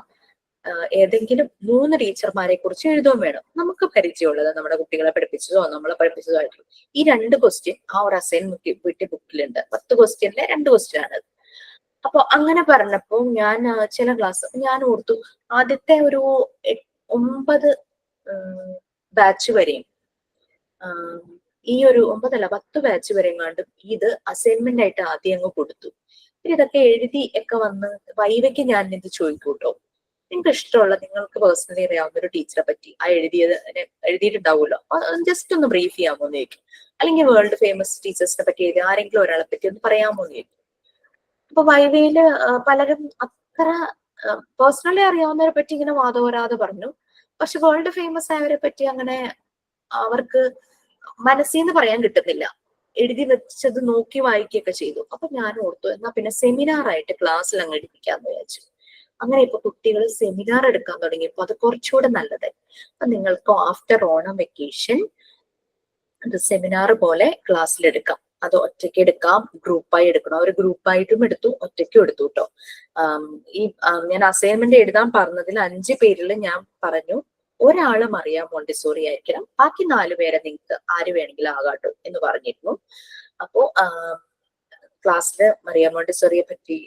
Speaker 1: ഏതെങ്കിലും 3 ടീച്ചർമാരെ കുറിച്ച് എഴുതുകയും വേണം. നമുക്ക് പരിചയമുള്ളത്, നമ്മുടെ കുട്ടികളെ പഠിപ്പിച്ചതോ നമ്മളെ പഠിപ്പിച്ചതോ ആയിട്ടുള്ള ഈ 2 ക്വസ്റ്റ്യൻ ആ ഒരു അസൈൻമെന്റ് ബുക്കിലുണ്ട്. 10 ക്വസ്റ്റ്യനിലെ 2 ക്വസ്റ്റ്യൻ ആണ്. അപ്പൊ അങ്ങനെ പറഞ്ഞപ്പോ ഞാൻ ചില ക്ലാസ് ഞാൻ ഓർത്തു, ആദ്യത്തെ ഒരു 9 ബാച്ച് വരെയും ഈ ഒരു 9 അല്ല 10 ബാച്ച് വരെ കണ്ടും ഇത് അസൈൻമെന്റ് ആയിട്ട് ആദ്യം അങ്ങ് കൊടുത്തു. ഇതൊക്കെ എഴുതി ഒക്കെ വന്ന് വൈവയ്ക്ക് ഞാൻ ഇത് ചോദിക്കൂട്ടോ, നിങ്ങൾക്ക് ഇഷ്ടമുള്ള നിങ്ങൾക്ക് പേഴ്സണലി അറിയാവുന്ന ഒരു ടീച്ചറെ പറ്റി ആ എഴുതിയിട്ടുണ്ടാവുമല്ലോ, ജസ്റ്റ് ഒന്ന് ബ്രീഫ് ചെയ്യാമോ എന്ന് ചോദിക്കും. അല്ലെങ്കിൽ വേൾഡ് ഫേമസ് ടീച്ചേഴ്സിനെ പറ്റി എഴുതി ആരെങ്കിലും ഒരാളെ പറ്റി ഒന്ന് പറയാമോ എന്ന് ചോദിക്കും. അപ്പൊ വൈവയില് പലരും അത്ര പേഴ്സണലി അറിയാവുന്നവരെ പറ്റി ഇങ്ങനെ വാദോരാതെ പറഞ്ഞു. പക്ഷെ വേൾഡ് ഫേമസ് ആയവരെ പറ്റി അങ്ങനെ അവർക്ക് മനസ്സിൽ നിന്ന് പറയാൻ കിട്ടുന്നില്ല. എഴുതി വെച്ചത് നോക്കി വായിക്കുകയൊക്കെ ചെയ്തു. അപ്പൊ ഞാൻ ഓർത്തു, എന്നാ പിന്നെ സെമിനാർ ആയിട്ട് ക്ലാസ്സിൽ അങ്ങ് എടുപ്പിക്കാന്ന് വിചാരിച്ചു. അങ്ങനെ ഇപ്പൊ കുട്ടികൾ സെമിനാർ എടുക്കാൻ തുടങ്ങിയപ്പോ അത് കുറച്ചുകൂടെ നല്ലത്. അപ്പൊ നിങ്ങൾക്ക് ആഫ്റ്റർ ഓണം വെക്കേഷൻ അത് സെമിനാർ പോലെ ക്ലാസ്സിൽ എടുക്കാം. അത് ഒറ്റയ്ക്ക് എടുക്കാം, ഗ്രൂപ്പായി എടുക്കണം. അവർ ഗ്രൂപ്പായിട്ടും എടുത്തു, ഒറ്റയ്ക്കും എടുത്തു കേട്ടോ. ഈ ഞാൻ അസൈൻമെന്റ് എഴുതാൻ പറഞ്ഞതിൽ 5 പേരിൽ ഞാൻ പറഞ്ഞു ഒരാള് മറിയ മോണ്ടിസോറി ആയിരിക്കണം, ബാക്കി 4 പേരെ നിങ്ങൾക്ക് ആര് വേണമെങ്കിലും ആകാട്ടോ എന്ന് പറഞ്ഞിരുന്നു. അപ്പോ ക്ലാസ്സില് മറിയ മോണ്ടിസോറിയെ പറ്റി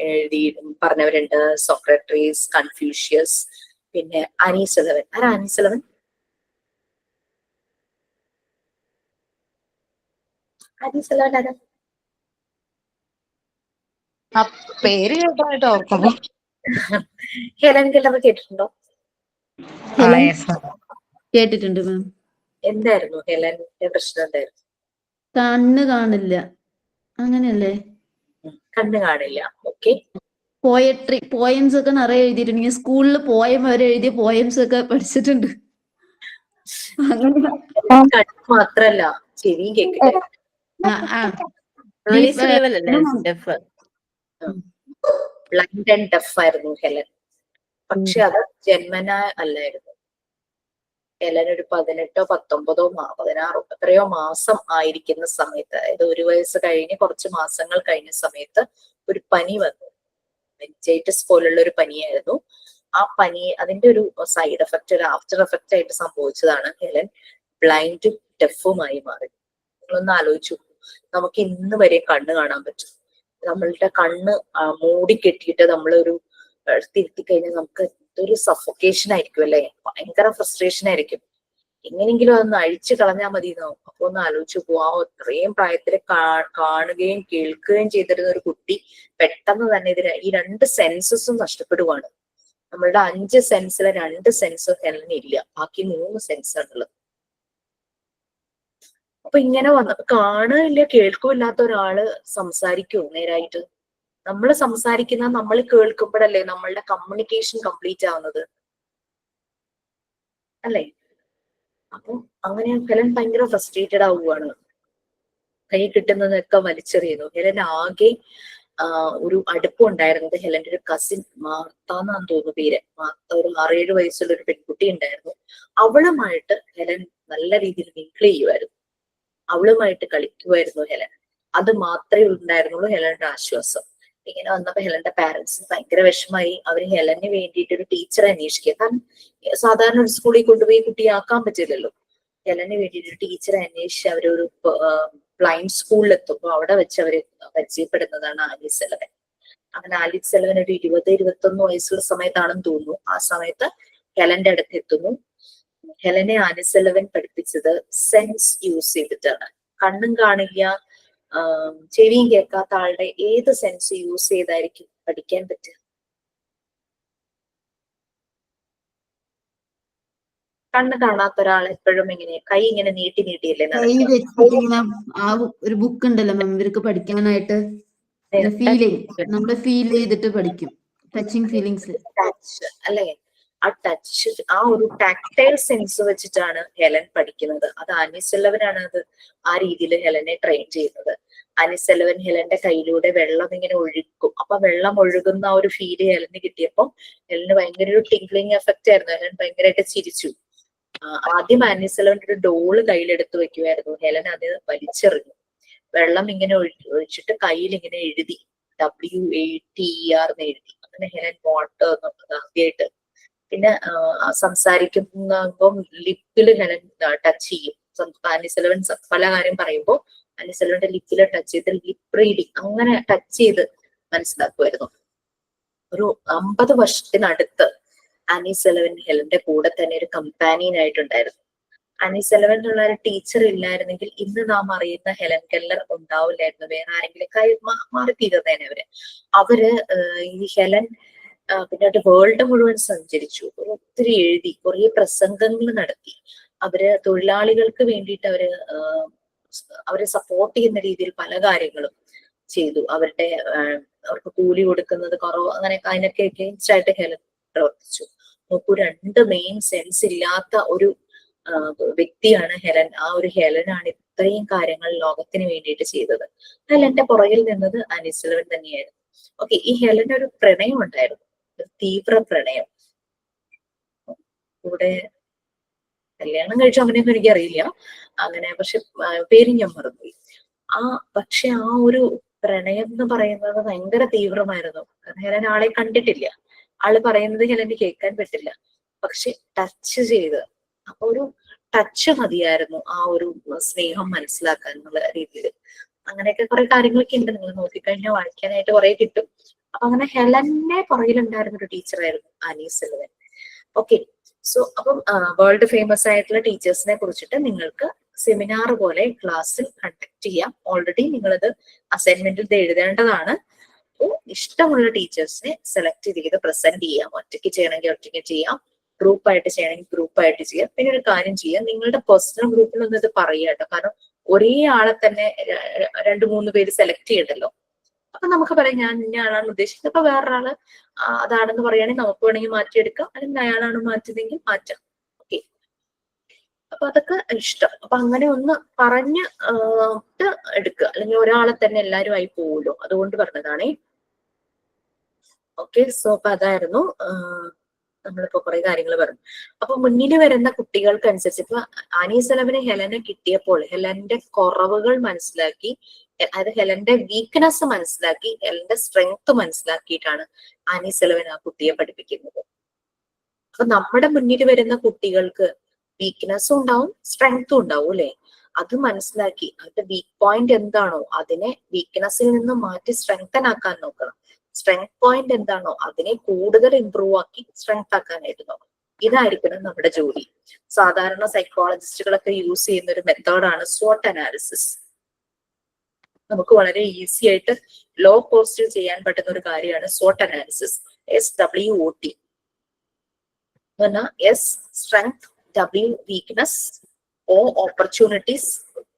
Speaker 1: എഴുതി പറഞ്ഞവരുണ്ട്. സോക്രട്ടീസ്, കൺഫ്യൂഷ്യസ്, പിന്നെ അനീസലവൻ. ആരാ അനീസലവൻ? അനീസലവൻ ആരാ?
Speaker 2: പേര് കേട്ടായിട്ട് ഓർക്കുന്നു.
Speaker 1: ഹെലൻ കെല്ലർ കേട്ടിട്ടുണ്ടോ?
Speaker 5: കേട്ടിട്ടുണ്ട് മാം.
Speaker 1: എന്തായിരുന്നു ഹെലന്റെ പ്രശ്നം? എന്തായിരുന്നു?
Speaker 5: കണ്ണ് കാണില്ല, അങ്ങനെയല്ലേ?
Speaker 1: കണ്ണ് കാണില്ല. ഓക്കെ.
Speaker 5: പോയംസ് ഒക്കെ നിറയെ എഴുതിയിട്ടുണ്ട്. ഞാൻ സ്കൂളിൽ പോയം വരെ എഴുതിയ പോയംസ് ഒക്കെ പഠിച്ചിട്ടുണ്ട്.
Speaker 1: കണ്ണ് മാത്രല്ല ചെവിയും കേൾക്കില്ല. ബ്ലൈൻഡ് ആൻഡ് ഡെഫ് ആയിരുന്നു ഹെലൻ. പക്ഷെ അത് ജന്മന അല്ലായിരുന്നു. ഹെലൻ ഒരു 18 19 16 എത്രയോ മാസം ആയിരിക്കുന്ന സമയത്ത്, അതായത് 1 വയസ്സ് കഴിഞ്ഞ് കുറച്ച് മാസങ്ങൾ കഴിഞ്ഞ സമയത്ത് ഒരു പനി വന്നു. മെനിഞ്ചൈറ്റിസ് പോലുള്ള ഒരു പനിയായിരുന്നു. ആ പനി അതിന്റെ ഒരു സൈഡ് എഫക്റ്റ്, ഒരു ആഫ്റ്റർ എഫക്റ്റ് ആയിട്ട് സംഭവിച്ചതാണ് ഹെലൻ ബ്ലൈൻഡും ഡെഫുമായി മാറി. നിങ്ങളൊന്ന് ആലോചിച്ചു, നമുക്ക് ഇന്ന് വരെ കണ്ണ് കാണാൻ പറ്റും. നമ്മളുടെ കണ്ണ് മൂടിക്കെട്ടിയിട്ട് നമ്മളൊരു തിരുത്തി കഴിഞ്ഞാൽ നമുക്ക് ഒരു സഫോക്കേഷൻ ആയിരിക്കും അല്ലെ, ഭയങ്കര ഫ്രസ്ട്രേഷൻ ആയിരിക്കും. എങ്ങനെയെങ്കിലും അതൊന്ന് അഴിച്ചു കളഞ്ഞാൽ മതി എന്നാവും. അപ്പൊ ഒന്ന് ആലോചിച്ചു പോവാ, ഇത്രയും പ്രായത്തിൽ കാണുകയും കേൾക്കുകയും ചെയ്തിരുന്ന ഒരു കുട്ടി പെട്ടെന്ന് തന്നെ ഈ 2 സെൻസസും നഷ്ടപ്പെടുവാണ്. നമ്മളുടെ 5 സെൻസിലെ 2 സെൻസ് ഹെലനില്ല, ബാക്കി 3 സെൻസ് ആണുള്ളത്. അപ്പൊ ഇങ്ങനെ വന്നപ്പോ കാണുകയില്ല കേൾക്കുമില്ലാത്ത ഒരാള് സംസാരിക്കുമോ നേരായിട്ട്? നമ്മൾ സംസാരിക്കുന്ന നമ്മൾ കേൾക്കുമ്പോഴല്ലേ നമ്മളുടെ കമ്മ്യൂണിക്കേഷൻ കംപ്ലീറ്റ് ആവുന്നത് അല്ലേ? അപ്പൊ അങ്ങനെ ഹെലൻ ഭയങ്കര ഫ്രസ്ട്രേറ്റഡ് ആവുകയാണ്. കൈ കിട്ടുന്നതൊക്കെ വലിച്ചെറിയുന്നു. ഹെലൻ ആകെ ഒരു അടുപ്പുണ്ടായിരുന്നത് ഹെലന്റെ ഒരു കസിൻ മാർത്താന്നാന്ന് തോന്നുന്നു പേര്. മാർത്ത, ഒരു 6-7 വയസ്സുള്ള ഒരു പെൺകുട്ടി ഉണ്ടായിരുന്നു. അവളുമായിട്ട് ഹെലൻ നല്ല രീതിയിൽ മിങ്കിൾ ചെയ്യുമായിരുന്നു. അവളുമായിട്ട് കളിക്കുമായിരുന്നു ഹെലൻ. അത് മാത്രമേ ഉണ്ടായിരുന്നുള്ളൂ ഹെലന്റെ ആശ്വാസം. ഇങ്ങനെ വന്നപ്പോ ഹെലന്റെ പാരന്റ്സ് ഭയങ്കര വിഷമായി. അവര് ഹെലന് വേണ്ടിയിട്ട് ഒരു ടീച്ചറെ അന്വേഷിക്കുക. കാരണം സാധാരണ ഒരു സ്കൂളിൽ കൊണ്ടുപോയി കുട്ടിയെ ആക്കാൻ പറ്റില്ലല്ലോ. ഹെലന് വേണ്ടിയിട്ട് ഒരു ടീച്ചറെ അന്വേഷിച്ച് അവരൊരു ബ്ലൈൻഡ് സ്കൂളിൽ എത്തുമ്പോൾ അവിടെ വെച്ച് അവര് പരിചയപ്പെടുന്നതാണ് ആലീസ് സെലവൻ. അങ്ങനെ ആലീസ് സെലവൻ ഒരു 20-21 വയസ്സുള്ള സമയത്താണെന്ന് തോന്നുന്നു. ആ സമയത്ത് ഹെലന്റെ അടുത്ത് എത്തുന്നു. ഹെലനെ ആനിസെലവൻ പഠിപ്പിച്ചത് സെൻസ് യൂസ് ചെയ്തിട്ടാണ്. കണ്ണും കാണില്ല, ചെവിയും കേൾക്കാത്ത ആളുടെ ഏത് സെൻസ് യൂസ് ചെയ്തായിരിക്കും പഠിക്കാൻ പറ്റുക? കണ്ണ് കാണാത്ത ഒരാൾ എപ്പോഴും എങ്ങനെയാ കൈ ഇങ്ങനെ നീട്ടി നീട്ടിയല്ലേ
Speaker 5: കൈ വെച്ചിട്ട് ഇങ്ങനെ ആ ഒരു ബുക്ക് ഉണ്ടല്ലോ മാം ഇവർക്ക് പഠിക്കാനായിട്ട്, ഫീലിംഗ് നമ്മുടെ ഫീൽ ചെയ്തിട്ട് പഠിക്കും, ടച്ചിങ് ഫീലിങ്സ്.
Speaker 1: ടച്ച് അല്ലെ? ആ ടച്ച്, ആ ഒരു ടാക്ടൈൽ സെൻസ് വെച്ചിട്ടാണ് ഹെലൻ പഠിക്കുന്നത്. അത് ആനിസെലവനാണ് അത് ആ രീതിയിൽ ഹെലനെ ട്രെയിൻ ചെയ്യുന്നത്. ആനിസെലവൻ ഹെലന്റെ കയ്യിലൂടെ വെള്ളം ഇങ്ങനെ ഒഴുക്കും. അപ്പൊ വെള്ളം ഒഴുകുന്ന ആ ഒരു ഫീല് ഹെലന് കിട്ടിയപ്പോ ഹെലന് ഭയങ്കര ഒരു ടിംഗ്ലിംഗ് എഫക്റ്റ് ആയിരുന്നു. ഹെലൻ ഭയങ്കരമായിട്ട് ചിരിച്ചു. ആദ്യം ആനിസെലവന്റെ ഒരു ഡോള് കയ്യിലെടുത്ത് വെക്കുമായിരുന്നു. ഹെലൻ അത് വലിച്ചെറിഞ്ഞു. വെള്ളം ഇങ്ങനെ ഒഴിച്ചിട്ട് കയ്യിൽ ഇങ്ങനെ എഴുതി WATER എന്ന് എഴുതി. അങ്ങനെ ഹെലൻ വാട്ടർ ആദ്യമായിട്ട്. പിന്നെ സംസാരിക്കുമ്പം ലിപ്പില് ഹെലൻ ടച്ച് ചെയ്യും. ആനിസെലവൻ പല കാര്യം പറയുമ്പോൾ ആനിസെലവന്റെ ലിപ്പില് ടച്ച് ചെയ്ത് ലിപ്പ് റീഡിങ് അങ്ങനെ ടച്ച് ചെയ്ത് മനസ്സിലാക്കുമായിരുന്നു. ഒരു 50 വർഷത്തിനടുത്ത് ആനിസെലവൻ ഹെലന്റെ കൂടെ തന്നെ ഒരു കമ്പാനിയൻ ആയിട്ടുണ്ടായിരുന്നു. ആനിസെലവൻ എന്നുള്ള ഒരു ടീച്ചർ ഇല്ലായിരുന്നെങ്കിൽ ഇന്ന് നാം അറിയുന്ന ഹെലൻ കെല്ലർ ഉണ്ടാവില്ലായിരുന്നു. വേറെ ആരെങ്കിലും മാറി തീരുന്നേനെ അവര് ഈ ഹെലൻ പിന്നീട് വേൾഡ് മുഴുവൻ സഞ്ചരിച്ചു, ഒത്തിരി എഴുതി, കുറെ പ്രസംഗങ്ങൾ നടത്തി. അവര് തൊഴിലാളികൾക്ക് വേണ്ടിയിട്ട് അവരെ സപ്പോർട്ട് ചെയ്യുന്ന രീതിയിൽ പല കാര്യങ്ങളും ചെയ്തു. അവർക്ക് കൂലി കൊടുക്കുന്നത് കുറവ്, അങ്ങനെയൊക്കെ അതിനൊക്കെ അഗെയിൻസ്റ്റ് ആയിട്ട് ഹെലൻ പ്രവർത്തിച്ചു. നോക്കൂ, 2 മെയിൻ സെൻസ് ഇല്ലാത്ത ഒരു വ്യക്തിയാണ് ഹെലൻ. ആ ഒരു ഹെലനാണ് ഇത്രയും കാര്യങ്ങൾ ലോകത്തിന് വേണ്ടിയിട്ട് ചെയ്തത്. ഹെലന്റെ പുറകിൽ നിന്നത് ആനിസെലവൻ തന്നെയായിരുന്നു. ഓക്കെ, ഈ ഹെലന് ഒരു പ്രണയം ഉണ്ടായിരുന്നു, ഒരു തീവ്ര പ്രണയം. കൂടെ കല്യാണം കഴിച്ചു അങ്ങനെയൊന്നും എനിക്കറിയില്ല. അങ്ങനെ പക്ഷെ പേര് ഞാൻ മറന്നുപോയി. പക്ഷെ ആ ഒരു പ്രണയം എന്ന് പറയുന്നത് ഭയങ്കര തീവ്രമായിരുന്നു. കാരണം ഹെലൻ ആളെ കണ്ടിട്ടില്ല, ആള് പറയുന്നത് ഹെലന് കേൾക്കാൻ പറ്റില്ല. പക്ഷെ ടച്ച് ചെയ്ത്, അപ്പൊ ഒരു ടച്ച് മതിയായിരുന്നു ആ ഒരു സ്നേഹം മനസ്സിലാക്കാൻ എന്നുള്ള രീതിയിൽ. അങ്ങനെയൊക്കെ കുറെ കാര്യങ്ങളൊക്കെ ഉണ്ട്, നിങ്ങൾ നോക്കിക്കഴിഞ്ഞാൽ വായിക്കാനായിട്ട് കുറെ കിട്ടും. അപ്പൊ അങ്ങനെ ഹെലനെ പുറകിലുണ്ടായിരുന്ന ഒരു ടീച്ചറായിരുന്നു ആനിസെലവൻ. ഓക്കെ, സോ അപ്പം വേൾഡ് ഫേമസ് ആയിട്ടുള്ള ടീച്ചേഴ്സിനെ കുറിച്ചിട്ട് നിങ്ങൾക്ക് സെമിനാർ പോലെ ക്ലാസ്സിൽ കണ്ടക്ട് ചെയ്യാം. ഓൾറെഡി നിങ്ങളത് അസൈൻമെന്റിൽ എഴുതേണ്ടതാണ്. അപ്പോൾ ഇഷ്ടമുള്ള ടീച്ചേഴ്സിനെ സെലക്ട് ചെയ്ത് പ്രസന്റ് ചെയ്യാം. ഒറ്റയ്ക്ക് ചെയ്യണമെങ്കിൽ ഒറ്റയ്ക്ക് ചെയ്യാം, ഗ്രൂപ്പായിട്ട് ചെയ്യണമെങ്കിൽ ഗ്രൂപ്പായിട്ട് ചെയ്യാം. പിന്നെ ഒരു കാര്യം ചെയ്യാം, നിങ്ങളുടെ പേഴ്സണൽ ഗ്രൂപ്പിലൊന്നും ഇത് പറയുക കേട്ടോ. കാരണം ഒരേ ആളെ തന്നെ 2-3 പേര് സെലക്ട് ചെയ്യണ്ടല്ലോ. അപ്പൊ നമുക്ക് പറയാം ഞാൻ ഇന്ന ആളാണ് ഉദ്ദേശിക്കുന്നത്, അപ്പൊ വേറൊരാള് അതാണെന്ന് പറയുകയാണെങ്കിൽ നമുക്ക് വേണമെങ്കിൽ മാറ്റിയെടുക്കാം, അല്ലെങ്കിൽ അയാളാണ് മാറ്റുന്നതെങ്കിൽ മാറ്റാം. ഓക്കെ, അപ്പൊ അതൊക്കെ ഇഷ്ടം. അപ്പൊ അങ്ങനെ ഒന്ന് പറഞ്ഞ് എടുക്കുക, അല്ലെങ്കിൽ ഒരാളെ തന്നെ എല്ലാരും ആയി പോവുമല്ലോ, അതുകൊണ്ട് പറഞ്ഞതാണേ. ഓക്കെ, സോ അപ്പൊ അതായിരുന്നു നമ്മളിപ്പോ കുറെ കാര്യങ്ങൾ പറഞ്ഞു. അപ്പൊ മുന്നിൽ വരുന്ന കുട്ടികൾക്കനുസരിച്ച് ഇപ്പൊ ആനിസെലവന് ഹെലനെ കിട്ടിയപ്പോൾ ഹെലന്റെ കുറവുകൾ മനസ്സിലാക്കി, അതായത് ഹെലന്റെ വീക്ക്നെസ് മനസ്സിലാക്കി, ഹെലന്റെ സ്ട്രെങ്ത് മനസ്സിലാക്കിയിട്ടാണ് ആനിസെലവൻ ആ കുട്ടിയെ പഠിപ്പിക്കുന്നത്. അപ്പൊ നമ്മുടെ മുന്നിൽ വരുന്ന കുട്ടികൾക്ക് വീക്ക്നെസ്സും ഉണ്ടാവും സ്ട്രെങ്ത്തും ഉണ്ടാവും അല്ലെ? അത് മനസ്സിലാക്കി അവരുടെ വീക്ക് പോയിന്റ് എന്താണോ അതിനെ വീക്ക്നെസ്സിൽ നിന്ന് മാറ്റി സ്ട്രെങ്തൻ ആക്കാൻ നോക്കണം. സ്ട്രെങ്ത് പോയിന്റ് എന്താണോ അതിനെ കൂടുതൽ ഇംപ്രൂവ് ആക്കി സ്ട്രെങ്ത് ആക്കാനായിട്ട് നോക്കണം. ഇതായിരിക്കണം നമ്മുടെ ജോലി. സാധാരണ സൈക്കോളജിസ്റ്റുകളൊക്കെ യൂസ് ചെയ്യുന്ന ഒരു മെത്തേഡാണ് SWOT അനാലിസിസ്. നമുക്ക് വളരെ ഈസി ആയിട്ട് ലോ കോസ്റ്റിൽ ചെയ്യാൻ പറ്റുന്ന ഒരു കാര്യമാണ് SWOT analysis. SWOT S strength, W weakness, O opportunities,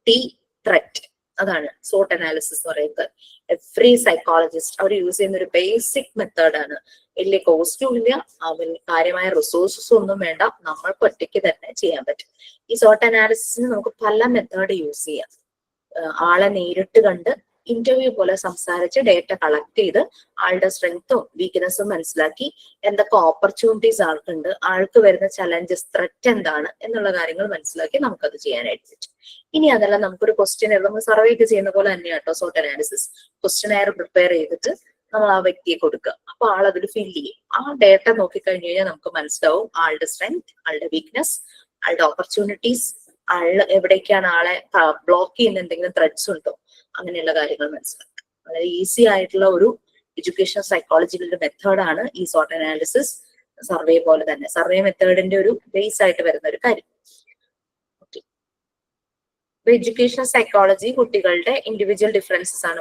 Speaker 1: T threat. അതാണ് SWOT അനാലിസിസ് എന്ന് പറയുന്നത്. എവ്രി സൈക്കോളജിസ്റ്റ് അവർ യൂസ് ചെയ്യുന്ന ഒരു ബേസിക് മെത്തേഡാണ്. വലിയ കോസ്റ്റും ഇല്ല, കാര്യമായ റിസോഴ്സസും ഒന്നും വേണ്ട, നമ്മൾക്ക് ഒറ്റയ്ക്ക് തന്നെ ചെയ്യാൻ പറ്റും. ഈ SWOT അനാലിസിസിന് നമുക്ക് പല മെത്തേഡ് യൂസ് ചെയ്യാം. ആളെ നേരിട്ട് കണ്ട് ഇന്റർവ്യൂ പോലെ സംസാരിച്ച് ഡേറ്റ കളക്ട് ചെയ്ത് ആളുടെ സ്ട്രെങ്ത്തും വീക്ക്നെസ്സും മനസ്സിലാക്കി, എന്തൊക്കെ ഓപ്പർച്യൂണിറ്റീസ് ആൾക്കുണ്ട്, ആൾക്ക് വരുന്ന ചലഞ്ചസ്, ത്രെറ്റ് എന്താണ് എന്നുള്ള കാര്യങ്ങൾ മനസ്സിലാക്കി നമുക്കത് ചെയ്യാനായിട്ട് പറ്റും. ഇനി അതെല്ലാം നമുക്കൊരു ക്വസ്റ്റ്യൻ നമ്മൾ സർവേ ഒക്കെ ചെയ്യുന്ന പോലെ തന്നെയാണ് കേട്ടോ SWOT അനാലിസിസ്. ക്വസ്റ്റ്യനെയർ പ്രിപ്പയർ ചെയ്തിട്ട് നമ്മൾ ആ വ്യക്തിയെ കൊടുക്കുക. അപ്പൊ ആൾ അതിൽ ഫിൽ ചെയ്യും. ആ ഡേറ്റ നോക്കിക്കഴിഞ്ഞു കഴിഞ്ഞാൽ നമുക്ക് മനസ്സിലാവും ആളുടെ സ്ട്രെങ്ത്, ആളുടെ വീക്ക്നെസ്, ആളുടെ ഓപ്പർച്യൂണിറ്റീസ്, ആള് എവിടേക്കാണ് ആളെ ബ്ലോക്ക് ചെയ്യുന്ന എന്തെങ്കിലും ത്രെഡ്സ് ഉണ്ടോ, അങ്ങനെയുള്ള കാര്യങ്ങൾ മനസ്സിലാക്കുക. വളരെ ഈസി ആയിട്ടുള്ള ഒരു എഡ്യൂക്കേഷൻ സൈക്കോളജിക്കൽ മെത്തേഡാണ് ഈ SWOT അനാലിസിസ്. സർവേ പോലെ തന്നെ സർവേ മെത്തേഡിന്റെ ഒരു ബേസ് ആയിട്ട് വരുന്ന ഒരു കാര്യം. ഓക്കെ, എഡ്യൂക്കേഷണൽ സൈക്കോളജി കുട്ടികളുടെ ഇൻഡിവിജ്വൽ ഡിഫറൻസസ് ആണ്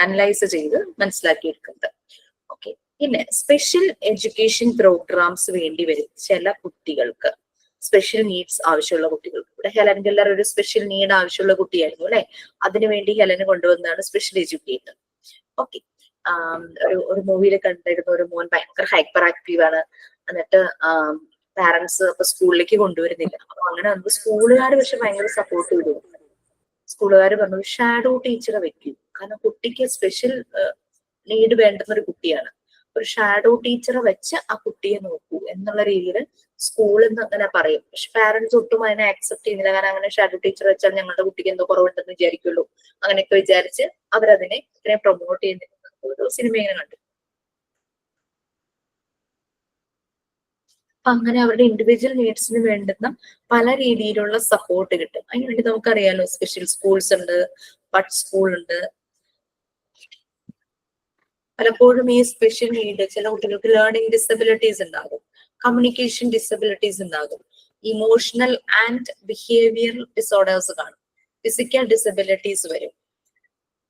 Speaker 1: അനലൈസ് ചെയ്ത് മനസ്സിലാക്കിയെടുക്കുന്നത്. ഓക്കെ, പിന്നെ സ്പെഷ്യൽ എഡ്യൂക്കേഷൻ പ്രോഗ്രാംസ് വേണ്ടി വരും ചില കുട്ടികൾക്ക്, സ്പെഷ്യൽ നീഡ്സ് ആവശ്യമുള്ള കുട്ടികൾക്ക്. ഇവിടെ ഹെലൻ കെല്ലർ ഒരു സ്പെഷ്യൽ നീഡ് ആവശ്യമുള്ള കുട്ടിയായിരുന്നു അല്ലെ, അതിനുവേണ്ടി ഹെലന് കൊണ്ടുവന്നതാണ് സ്പെഷ്യൽ എഡ്യൂക്കേറ്റർ. ഓക്കെ, ഒരു മൂവിയിൽ കണ്ടിരുന്ന ഒരു മോൻ ഭയങ്കര ഹൈപ്പർ ആക്റ്റീവ് ആണ്, എന്നിട്ട് പാരന്റ്സ് അപ്പൊ സ്കൂളിലേക്ക് കൊണ്ടുവരുന്നില്ല. അപ്പൊ അങ്ങനെ നമുക്ക് സ്കൂളുകാർ പക്ഷെ ഭയങ്കര സപ്പോർട്ട് ചെയ്തു. സ്കൂളുകാർ പറഞ്ഞു ഷാഡോ ടീച്ചറെ വെക്കൂ, കാരണം കുട്ടിക്ക് സ്പെഷ്യൽ നീഡ് വേണ്ടുന്ന ഒരു കുട്ടിയാണ്, ഒരു ഷാഡോ ടീച്ചറെ വെച്ച് ആ കുട്ടിയെ നോക്കൂ എന്നുള്ള രീതിയിൽ സ്കൂളിൽ നിന്ന് അങ്ങനെ പറയും. പക്ഷെ പാരന്റ്സ് ഒട്ടും അതിനെ ആക്സെപ്റ്റ് ചെയ്യുന്നില്ല, കാരണം അങ്ങനെ ഷാഡോ ടീച്ചർ വെച്ചാൽ ഞങ്ങളുടെ കുട്ടിക്ക് എന്തോ കുറവുണ്ടെന്ന് വിചാരിക്കുള്ളൂ, അങ്ങനെയൊക്കെ വിചാരിച്ച് അവരതിനെ ഇത്രയും പ്രൊമോട്ട് ചെയ്യുന്ന ഒരു സിനിമ ഇങ്ങനെ കണ്ടു. അപ്പൊ അങ്ങനെ അവരുടെ ഇൻഡിവിജ്വൽ നീഡ്സിന് വേണ്ടുന്ന പല രീതിയിലുള്ള സപ്പോർട്ട് കിട്ടും. അതിനുവേണ്ടി നമുക്കറിയാലോ സ്പെഷ്യൽ സ്കൂൾസ് ഉണ്ട്, ബഡ് സ്കൂൾ ഉണ്ട്. പലപ്പോഴും ഈ സ്പെഷ്യൽ നീഡ് ചില കുട്ടികൾക്ക് ലേണിംഗ് ഡിസബിലിറ്റീസ് ഉണ്ടാകും, കമ്മ്യൂണിക്കേഷൻ ഡിസബിലിറ്റീസ് ഉണ്ടാകും, ഇമോഷണൽ ആൻഡ് ബിഹേവിയറൽ ഡിസോർഡേഴ്സ് കാണും, ഫിസിക്കൽ ഡിസബിലിറ്റീസ് വരും,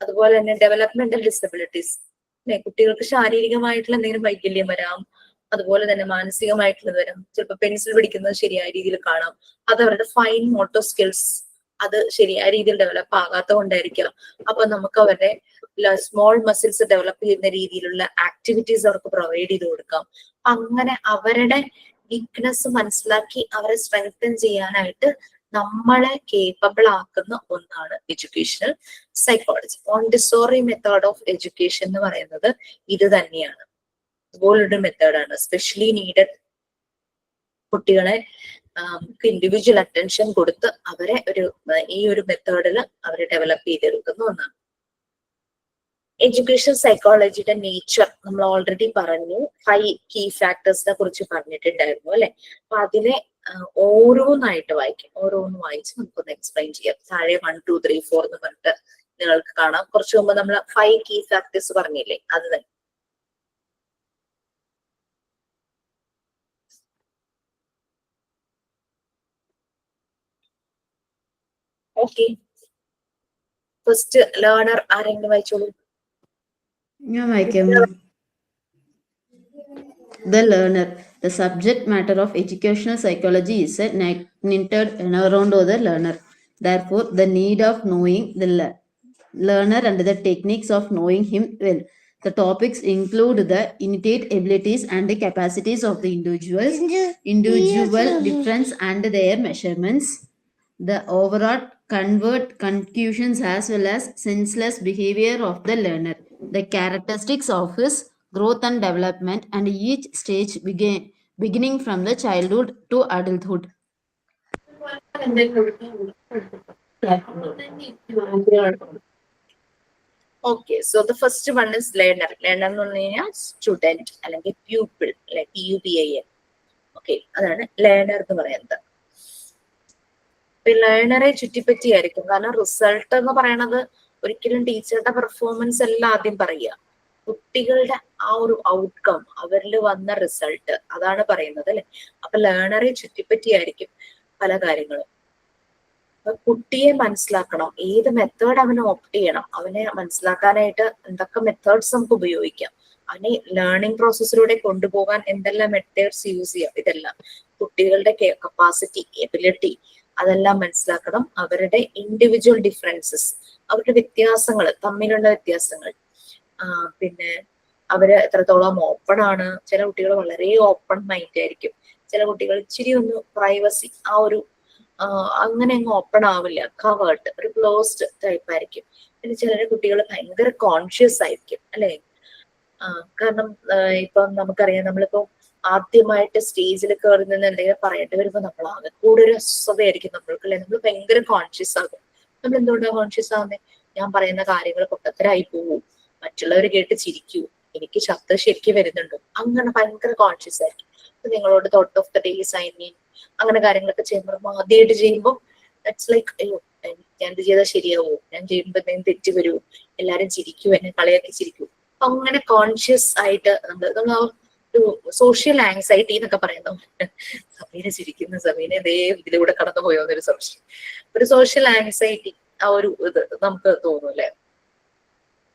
Speaker 1: അതുപോലെ തന്നെ ഡെവലപ്മെന്റൽ ഡിസബിലിറ്റീസ്. കുട്ടികൾക്ക് ശാരീരികമായിട്ടുള്ള എന്തെങ്കിലും വൈകല്യം വരാം, അതുപോലെ തന്നെ മാനസികമായിട്ടുള്ളത് വരാം. ചിലപ്പോൾ പെൻസിൽ പിടിക്കുന്നത് ശരിയായ രീതിയിൽ കാണാം, അത് അവരുടെ ഫൈൻ മോട്ടോർ സ്കിൽസ് അത് ശരിയായ രീതിയിൽ ഡെവലപ്പ് ആകാത്ത കൊണ്ടായിരിക്കാം. അപ്പൊ നമുക്ക് അവരുടെ സ്മോൾ മസിൽസ് ഡെവലപ്പ് ചെയ്യുന്ന രീതിയിലുള്ള ആക്ടിവിറ്റീസ് അവർക്ക് പ്രൊവൈഡ് ചെയ്ത് കൊടുക്കാം. അങ്ങനെ അവരുടെ വീക്ക്നെസ് മനസ്സിലാക്കി അവരെ സ്ട്രെങ്തൻ ചെയ്യാനായിട്ട് നമ്മളെ കേപ്പബിൾ ആക്കുന്ന ഒന്നാണ് educational psychology. Montessori method of education എന്ന് പറയുന്നത് ഇത് തന്നെയാണ്, ഇതുപോലൊരു മെത്തേഡാണ്. സ്പെഷ്യലി നീഡഡ് കുട്ടികളെ ഇൻഡിവിജ്വൽ അറ്റൻഷൻ കൊടുത്ത് അവരെ ഈ ഒരു മെത്തേഡിൽ അവരെ ഡെവലപ്പ് ചെയ്തെടുക്കുന്ന ഒന്നാണ്. എഡ്യൂക്കേഷൻ സൈക്കോളജിയുടെ നേച്ചർ നമ്മൾ ഓൾറെഡി പറഞ്ഞു, 5 കീ ഫാക്ടേഴ്സിനെ കുറിച്ച് പറഞ്ഞിട്ടുണ്ടായിരുന്നു അല്ലെ. അപ്പൊ അതിനെ ഓരോന്നായിട്ട് വായിക്കും, ഓരോന്ന് വായിച്ച് നമുക്കൊന്ന് എക്സ്പ്ലെയിൻ ചെയ്യാം. താഴെ 1, 2, 3, 4 എന്ന് പറഞ്ഞിട്ട് നിങ്ങൾക്ക് കാണാം. കുറച്ചു മുമ്പ് നമ്മൾ 5 കീ ഫാക്ടേഴ്സ് പറഞ്ഞില്ലേ, അത് തന്നെ. ഓക്കെ, ഫസ്റ്റ് ലേണർ ആരെങ്കിലും വായിച്ചോളൂ.
Speaker 5: ഞാൻ വായിക്കാം. The learner. The subject matter of educational psychology is centered around the learner. Therefore, the need of knowing the learner and the techniques of knowing him well. The topics include the innate abilities and the capacities of the individual difference and their measurements, the overall conclusions as well as senseless behavior of the learner, the characteristics of his growth and development, and each stage beginning from the childhood to adulthood.
Speaker 1: Okay, so the first one is learner. Learner എന്ന് പറഞ്ഞു കഴിഞ്ഞാൽ student അല്ലെങ്കിൽ pupil, അല്ലെ PUPIL. Okay, അതാണ് learner എന്ന് പറയുന്നത്. ലേണറെ ചുറ്റിപ്പറ്റിയായിരിക്കും, കാരണം result എന്ന് പറയണത് ഒരിക്കലും ടീച്ചറുടെ പെർഫോമൻസ് അല്ല ആദ്യം പറയുക, കുട്ടികളുടെ ആ ഒരു ഔട്ട്കം, അവരിൽ വന്ന റിസൾട്ട്, അതാണ് പറയുന്നത് അല്ലെ. അപ്പൊ ലേണറെ ചുറ്റിപ്പറ്റിയായിരിക്കും പല കാര്യങ്ങളും. അപ്പൊ കുട്ടിയെ മനസ്സിലാക്കണം, ഏത് മെത്തേഡ് അവന് ഓപ്റ്റ് ചെയ്യണം, അവനെ മനസ്സിലാക്കാനായിട്ട് എന്തൊക്കെ മെത്തേഡ്സ് നമുക്ക് ഉപയോഗിക്കാം, അവനെ ലേണിംഗ് പ്രോസസ്സിലൂടെ കൊണ്ടുപോകാൻ എന്തെല്ലാം മെത്തേഡ്സ് യൂസ് ചെയ്യാം, ഇതെല്ലാം കുട്ടികളുടെ കപ്പാസിറ്റി, എബിലിറ്റി അതെല്ലാം മനസ്സിലാക്കണം. അവരുടെ ഇൻഡിവിജ്വൽ ഡിഫറൻസസ്, അവരുടെ വ്യത്യാസങ്ങൾ, തമ്മിലുള്ള വ്യത്യാസങ്ങൾ, പിന്നെ അവര് എത്രത്തോളം ഓപ്പൺ ആണ്. ചില കുട്ടികൾ വളരെ ഓപ്പൺ മൈൻഡ് ആയിരിക്കും, ചില കുട്ടികൾ ഇച്ചിരി ഒന്ന് പ്രൈവസി, ആ ഒരു അങ്ങനെ അങ്ങ് ഓപ്പൺ ആവില്ല, കവേർഡ്, ഒരു ക്ലോസ്ഡ് ടൈപ്പ് ആയിരിക്കും. പിന്നെ ചില കുട്ടികൾ ഭയങ്കര കോൺഷ്യസ് ആയിരിക്കും അല്ലെ. കാരണം ഇപ്പം നമുക്കറിയാം, നമ്മളിപ്പോ ആദ്യമായിട്ട് സ്റ്റേജിൽ കയറി നിന്ന് എന്തെങ്കിലും പറയേണ്ടി വരുമ്പോ നമ്മൾ ആകെ കൂടെ ഒരു അസ്വസ്ഥയായിരിക്കും നമ്മൾക്ക് അല്ലെ. നമ്മൾ ഭയങ്കര കോൺഷ്യസ് ആകും. നമ്മൾ എന്തുകൊണ്ടാണ് കോൺഷ്യസ് ആവുന്നത്? ഞാൻ പറയുന്ന കാര്യങ്ങൾ പൊട്ടത്തരായി പോവും, മറ്റുള്ളവർ കേട്ട് ചിരിക്കൂ, എനിക്ക് ശബ്ദം ശരിക്കും വരുന്നുണ്ടോ, അങ്ങനെ ഭയങ്കര കോൺഷ്യസ് ആയിരിക്കും. അപ്പൊ നിങ്ങളോട് thought of the day signing അങ്ങനെ കാര്യങ്ങളൊക്കെ ചെയ്യുമ്പോൾ ആദ്യമായിട്ട് ചെയ്യുമ്പോൾ ദാറ്റ്സ് ലൈക്ക്, അയ്യോ ഞാൻ ഇത് ചെയ്താൽ ശരിയാവോ, ഞാൻ ചെയ്യുമ്പോൾ എന്തെങ്കിലും തെറ്റ് വരുമോ, എല്ലാരും ചിരിക്കൂ, എന്നെ കളിയാക്കി ചിരിക്കൂ. അപ്പൊ അങ്ങനെ കോൺഷ്യസ് ആയിട്ട് നമ്മൾ ഒരു സോഷ്യൽ ആങ്സൈറ്റി എന്നൊക്കെ പറയുന്നു. സമീന ചിരിക്കുന്ന, സമീന ഇതേ ഇതിലൂടെ കടന്നു പോയോ എന്നൊരു സംശയം. ഒരു സോഷ്യൽ ആങ്സൈറ്റി, ആ ഒരു ഇത് നമുക്ക് തോന്നൂല്ലേ?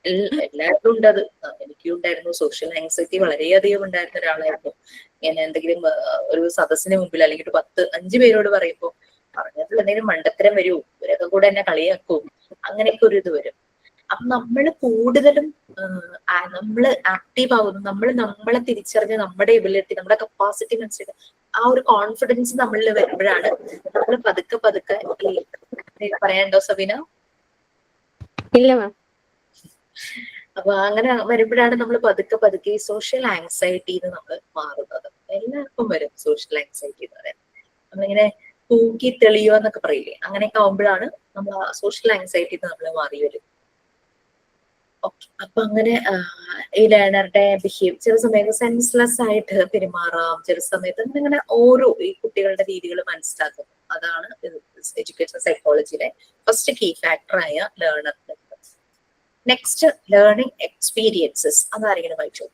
Speaker 1: എല്ലാവർക്കും ഉണ്ട് അത്. എനിക്കും ഉണ്ടായിരുന്നു. സോഷ്യൽ ആങ്സൈറ്റി വളരെയധികം ഉണ്ടായിരുന്ന ഒരാളായിരുന്നു. ഇങ്ങനെ എന്തെങ്കിലും ഒരു സദസ്സിന് മുമ്പിൽ അല്ലെങ്കിൽ ഒരു 5 പേരോട് പറയുമ്പോൾ പറഞ്ഞതിൽ എന്തെങ്കിലും മണ്ടത്തരം വരൂ, ഇവരൊക്കെ കൂടെ എന്നെ കളിയാക്കും, അങ്ങനെയൊക്കെ ഒരു ഇത് വരും. അപ്പൊ നമ്മൾ കൂടുതലും നമ്മള് ആക്റ്റീവ് ആകുന്നു, നമ്മളെ തിരിച്ചറിഞ്ഞ് നമ്മുടെ എബിലിറ്റി, നമ്മുടെ കപ്പാസിറ്റി മനസ്സിലാക്കുക, ആ ഒരു കോൺഫിഡൻസ് നമ്മളിൽ വരുമ്പോഴാണ് നമ്മൾ പതുക്കെ പതുക്കെ പറയാനുണ്ടോ സബീന?
Speaker 4: ഇല്ല മാം.
Speaker 1: അപ്പൊ അങ്ങനെ വരുമ്പോഴാണ് നമ്മൾ പതുക്കെ പതുക്കെ ഈ സോഷ്യൽ ആങ്സൈറ്റിന്ന് നമ്മൾ മാറുന്നത്. എല്ലാവർക്കും വരും സോഷ്യൽ ആങ്സൈറ്റി എന്ന് പറയാൻ. നമ്മളിങ്ങനെ തൂക്കി തെളിയോ എന്നൊക്കെ പറയില്ലേ, അങ്ങനെയൊക്കെ ആവുമ്പോഴാണ് നമ്മൾ ആ സോഷ്യൽ ആങ്സൈറ്റിന്ന് നമ്മൾ മാറി വരും. ഓക്കെ, അപ്പൊ അങ്ങനെ ഈ ലേണറുടെ ബിഹേവ് ചില സമയത്ത് സെൻസ്ലെസ് ആയിട്ട് പെരുമാറാം, ചില സമയത്ത് അങ്ങനെ ഓരോ ഈ കുട്ടികളുടെ രീതികൾ മനസ്സിലാക്കും. അതാണ് എഡ്യൂക്കേഷൻ സൈക്കോളജിയിലെ ഫസ്റ്റ് കീ ഫാക്ടറായ ലേണർ. Next, learning experiences. അതാരെങ്കിലും വായിച്ചോ?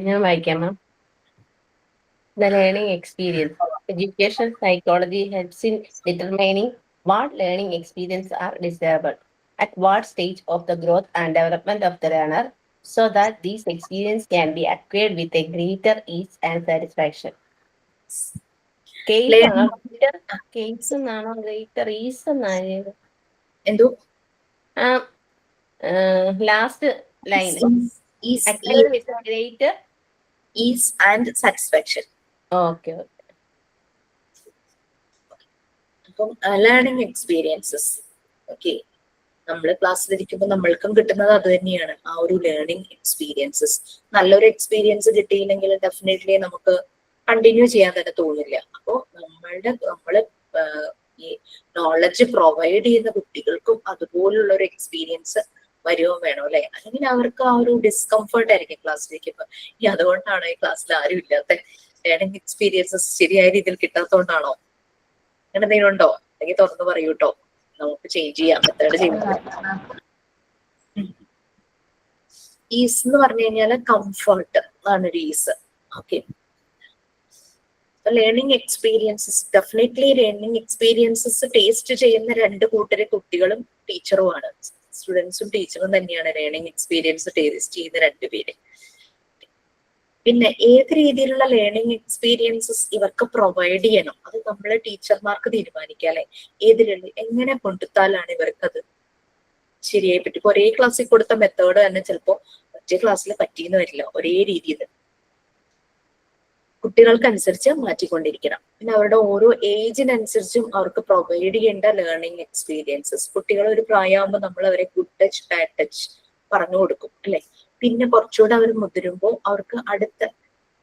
Speaker 6: ഞാൻ വായിക്കാം മാം. The learning experience. Education psychology helps in determining what learning experiences are desirable, at what stage of the growth and development of the learner, so that these experiences can be acquired with a greater ease and satisfaction. Case എന്നാണോ greater ease എന്നാണ്?
Speaker 1: എന്തോ
Speaker 6: last line greater
Speaker 1: ease and satisfaction.
Speaker 6: Okay.
Speaker 1: അപ്പം learning experiences. Okay, നമ്മൾ ക്ലാസ്സിലിരിക്കുമ്പോൾ നമ്മൾക്കും കിട്ടുന്നത് അത് തന്നെയാണ്, ആ ഒരു ലേണിംഗ് എക്സ്പീരിയൻസസ്. നല്ലൊരു എക്സ്പീരിയൻസ് കിട്ടിയില്ലെങ്കിൽ ഡെഫിനറ്റ്ലി നമുക്ക് കണ്ടിന്യൂ ചെയ്യാൻ തന്നെ തോന്നില്ല. അപ്പോൾ നമ്മള് ഈ നോളജ് പ്രൊവൈഡ് ചെയ്യുന്ന കുട്ടികൾക്കും അതുപോലുള്ള ഒരു എക്സ്പീരിയൻസ് വരുകയും വേണം അല്ലെ? അല്ലെങ്കിൽ അവർക്ക് ആ ഒരു ഡിസ്കംഫർട്ട് ആയിരിക്കും ക്ലാസ്സിലിരിക്കുമ്പോൾ. ഈ അതുകൊണ്ടാണോ ഈ ക്ലാസ്സിൽ ആരും ഇല്ലാത്ത? ലേണിംഗ് എക്സ്പീരിയൻസസ് ശരിയായ രീതിയിൽ കിട്ടാത്തതുകൊണ്ടാണോ? അങ്ങനെ എന്തെങ്കിലും ഉണ്ടോ? അല്ലെങ്കിൽ തുറന്ന് പറയൂ കേട്ടോ, നമുക്ക് ചേഞ്ച് ചെയ്യാം, മെത്തേഡ് ചെയ്യാം. ഈസ് എന്ന് പറഞ്ഞു കഴിഞ്ഞാൽ കംഫർട്ട് ആണ് ഒരു is. Okay, learning experiences, definitely learning experiences taste ചെയ്യുന്ന 2 കൂട്ടരെ കുട്ടികളും ടീച്ചറുമാണ്. സ്റ്റുഡൻസും ടീച്ചറും തന്നെയാണ് ലേണിംഗ് എക്സ്പീരിയൻസ് ടേസ്റ്റ് ചെയ്യുന്ന 2 പേര്. പിന്നെ ഏത് രീതിയിലുള്ള ലേണിംഗ് എക്സ്പീരിയൻസസ് ഇവർക്ക് പ്രൊവൈഡ് ചെയ്യണം, അത് നമ്മളെ ടീച്ചർമാർക്ക് തീരുമാനിക്കാം അല്ലെ? ഏതിലുള്ള എങ്ങനെ കൊണ്ടുത്താലാണ് ഇവർക്കത് ശരിയായി പറ്റും. ഒരേ ക്ലാസ്സിൽ കൊടുത്ത മെത്തേഡ് തന്നെ ചിലപ്പോ മറ്റേ ക്ലാസ്സിൽ പറ്റിയെന്ന് വരില്ല. ഒരേ രീതിയിൽ കുട്ടികൾക്കനുസരിച്ച് മാറ്റിക്കൊണ്ടിരിക്കണം. പിന്നെ അവരുടെ ഓരോ ഏജിനനുസരിച്ചും അവർക്ക് പ്രൊവൈഡ് ചെയ്യേണ്ട ലേണിംഗ് എക്സ്പീരിയൻസസ്. കുട്ടികൾ ഒരു പ്രായമാകുമ്പോൾ നമ്മൾ അവരെ ഗുഡ് ടച്ച് ബാഡ് ടച്ച് പറഞ്ഞു കൊടുക്കും അല്ലെ? പിന്നെ കുറച്ചുകൂടെ അവർ മുതിരുമ്പോൾ അവർക്ക് അടുത്ത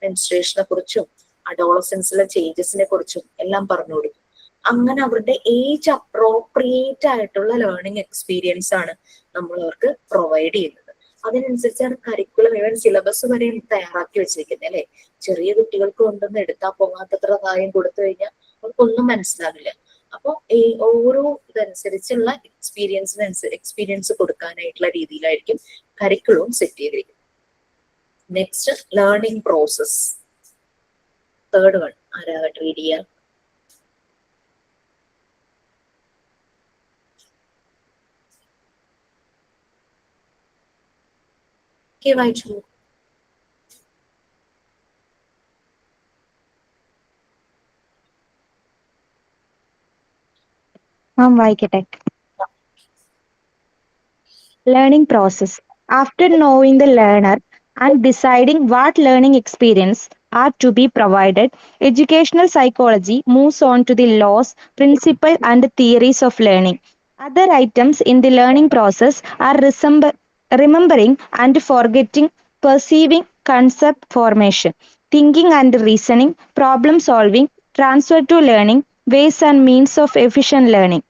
Speaker 1: മെൻസ്ട്രേഷനെ കുറിച്ചും അഡോളസൻസിലെ ചേഞ്ചസിനെ കുറിച്ചും എല്ലാം പറഞ്ഞു കൊടുക്കും. അങ്ങനെ അവരുടെ ഏജ് അപ്രോപ്രിയേറ്റ് ആയിട്ടുള്ള ലേണിംഗ് എക്സ്പീരിയൻസ് ആണ് നമ്മൾ അവർക്ക് പ്രൊവൈഡ് ചെയ്യുന്നത്. അതിനനുസരിച്ചാണ് കരിക്കുലം, ഈവൻ സിലബസ് വരെ തയ്യാറാക്കി വെച്ചിരിക്കുന്നത് അല്ലെ? ചെറിയ കുട്ടികൾക്ക് കൊണ്ടൊന്നും എടുത്താൽ പോകാത്തത്ര കാര്യം കൊടുത്തു കഴിഞ്ഞാൽ അവർക്കൊന്നും മനസ്സിലാവില്ല. അപ്പൊ ഈ ഓരോ ഇതനുസരിച്ചുള്ള എക്സ്പീരിയൻസ് കൊടുക്കാനായിട്ടുള്ള രീതിയിലായിരിക്കും കരിക്കുലവും സെറ്റ് ചെയ്തിരിക്കുന്നത്. Next, learning process. Third one ആരാകട്ടെ റീഡ് ചെയ്യാം? വായിച്ചു.
Speaker 3: വായിക്കട്ടെ. Learning process. After knowing the learner and deciding what learning experience are to be provided, educational psychology moves on to the laws, principles, and theories of learning. Other items in the learning process are remembering and forgetting, perceiving, concept formation, thinking and reasoning, problem solving, transfer to learning, ways and means of efficient learning.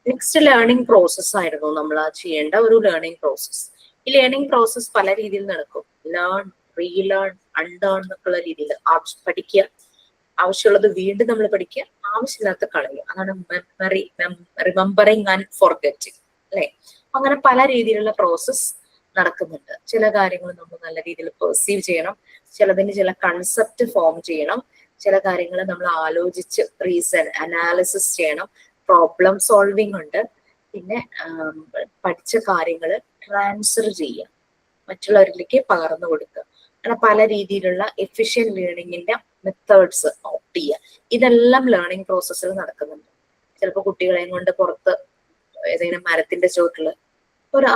Speaker 1: Next learning process ആയിരുന്നു നമ്മൾ ചെയ്യേണ്ട ഒരു learning process. ഈ learning process പല രീതിയിൽ നടക്കും. Learn, relearn, unlearn എന്നൊക്കെയുള്ള രീതിയിൽ പഠിക്കുക, ആവശ്യമുള്ളത് വീണ്ടും നമ്മൾ പഠിക്കുക, ആവശ്യമില്ലാത്ത കളയുക. അതാണ് റിമെമ്പറിങ് ആൻഡ് ഫോർഗെറ്റിംഗ് അല്ലെ? അങ്ങനെ പല രീതിയിലുള്ള പ്രോസസ് നടക്കുന്നുണ്ട്. ചില കാര്യങ്ങൾ നമ്മൾ നല്ല രീതിയിൽ പെർസീവ് ചെയ്യണം, ചിലതിന് ചില കൺസെപ്റ്റ് ഫോം ചെയ്യണം, ചില കാര്യങ്ങൾ നമ്മൾ ആലോചിച്ച് റീസൺ അനാലിസിസ് ചെയ്യണം, പ്രോബ്ലം സോൾവിങ് ഉണ്ട്, പിന്നെ പഠിച്ച കാര്യങ്ങൾ ട്രാൻസ്ഫർ ചെയ്യുക, മറ്റുള്ളവരിലേക്ക് പകർന്നു കൊടുക്കുക. അങ്ങനെ പല രീതിയിലുള്ള എഫിഷ്യന്റ് ലേണിങ്ങിന്റെ മെത്തേഡ്സ് ഓപ്റ്റ് ചെയ്യുക. ഇതെല്ലാം ലേണിംഗ് പ്രോസസ്സിൽ നടക്കുന്നുണ്ട്. ചിലപ്പോൾ കുട്ടികളെയും കൊണ്ട് പുറത്ത് ഏതെങ്കിലും മരത്തിന്റെ ചോട്ടില്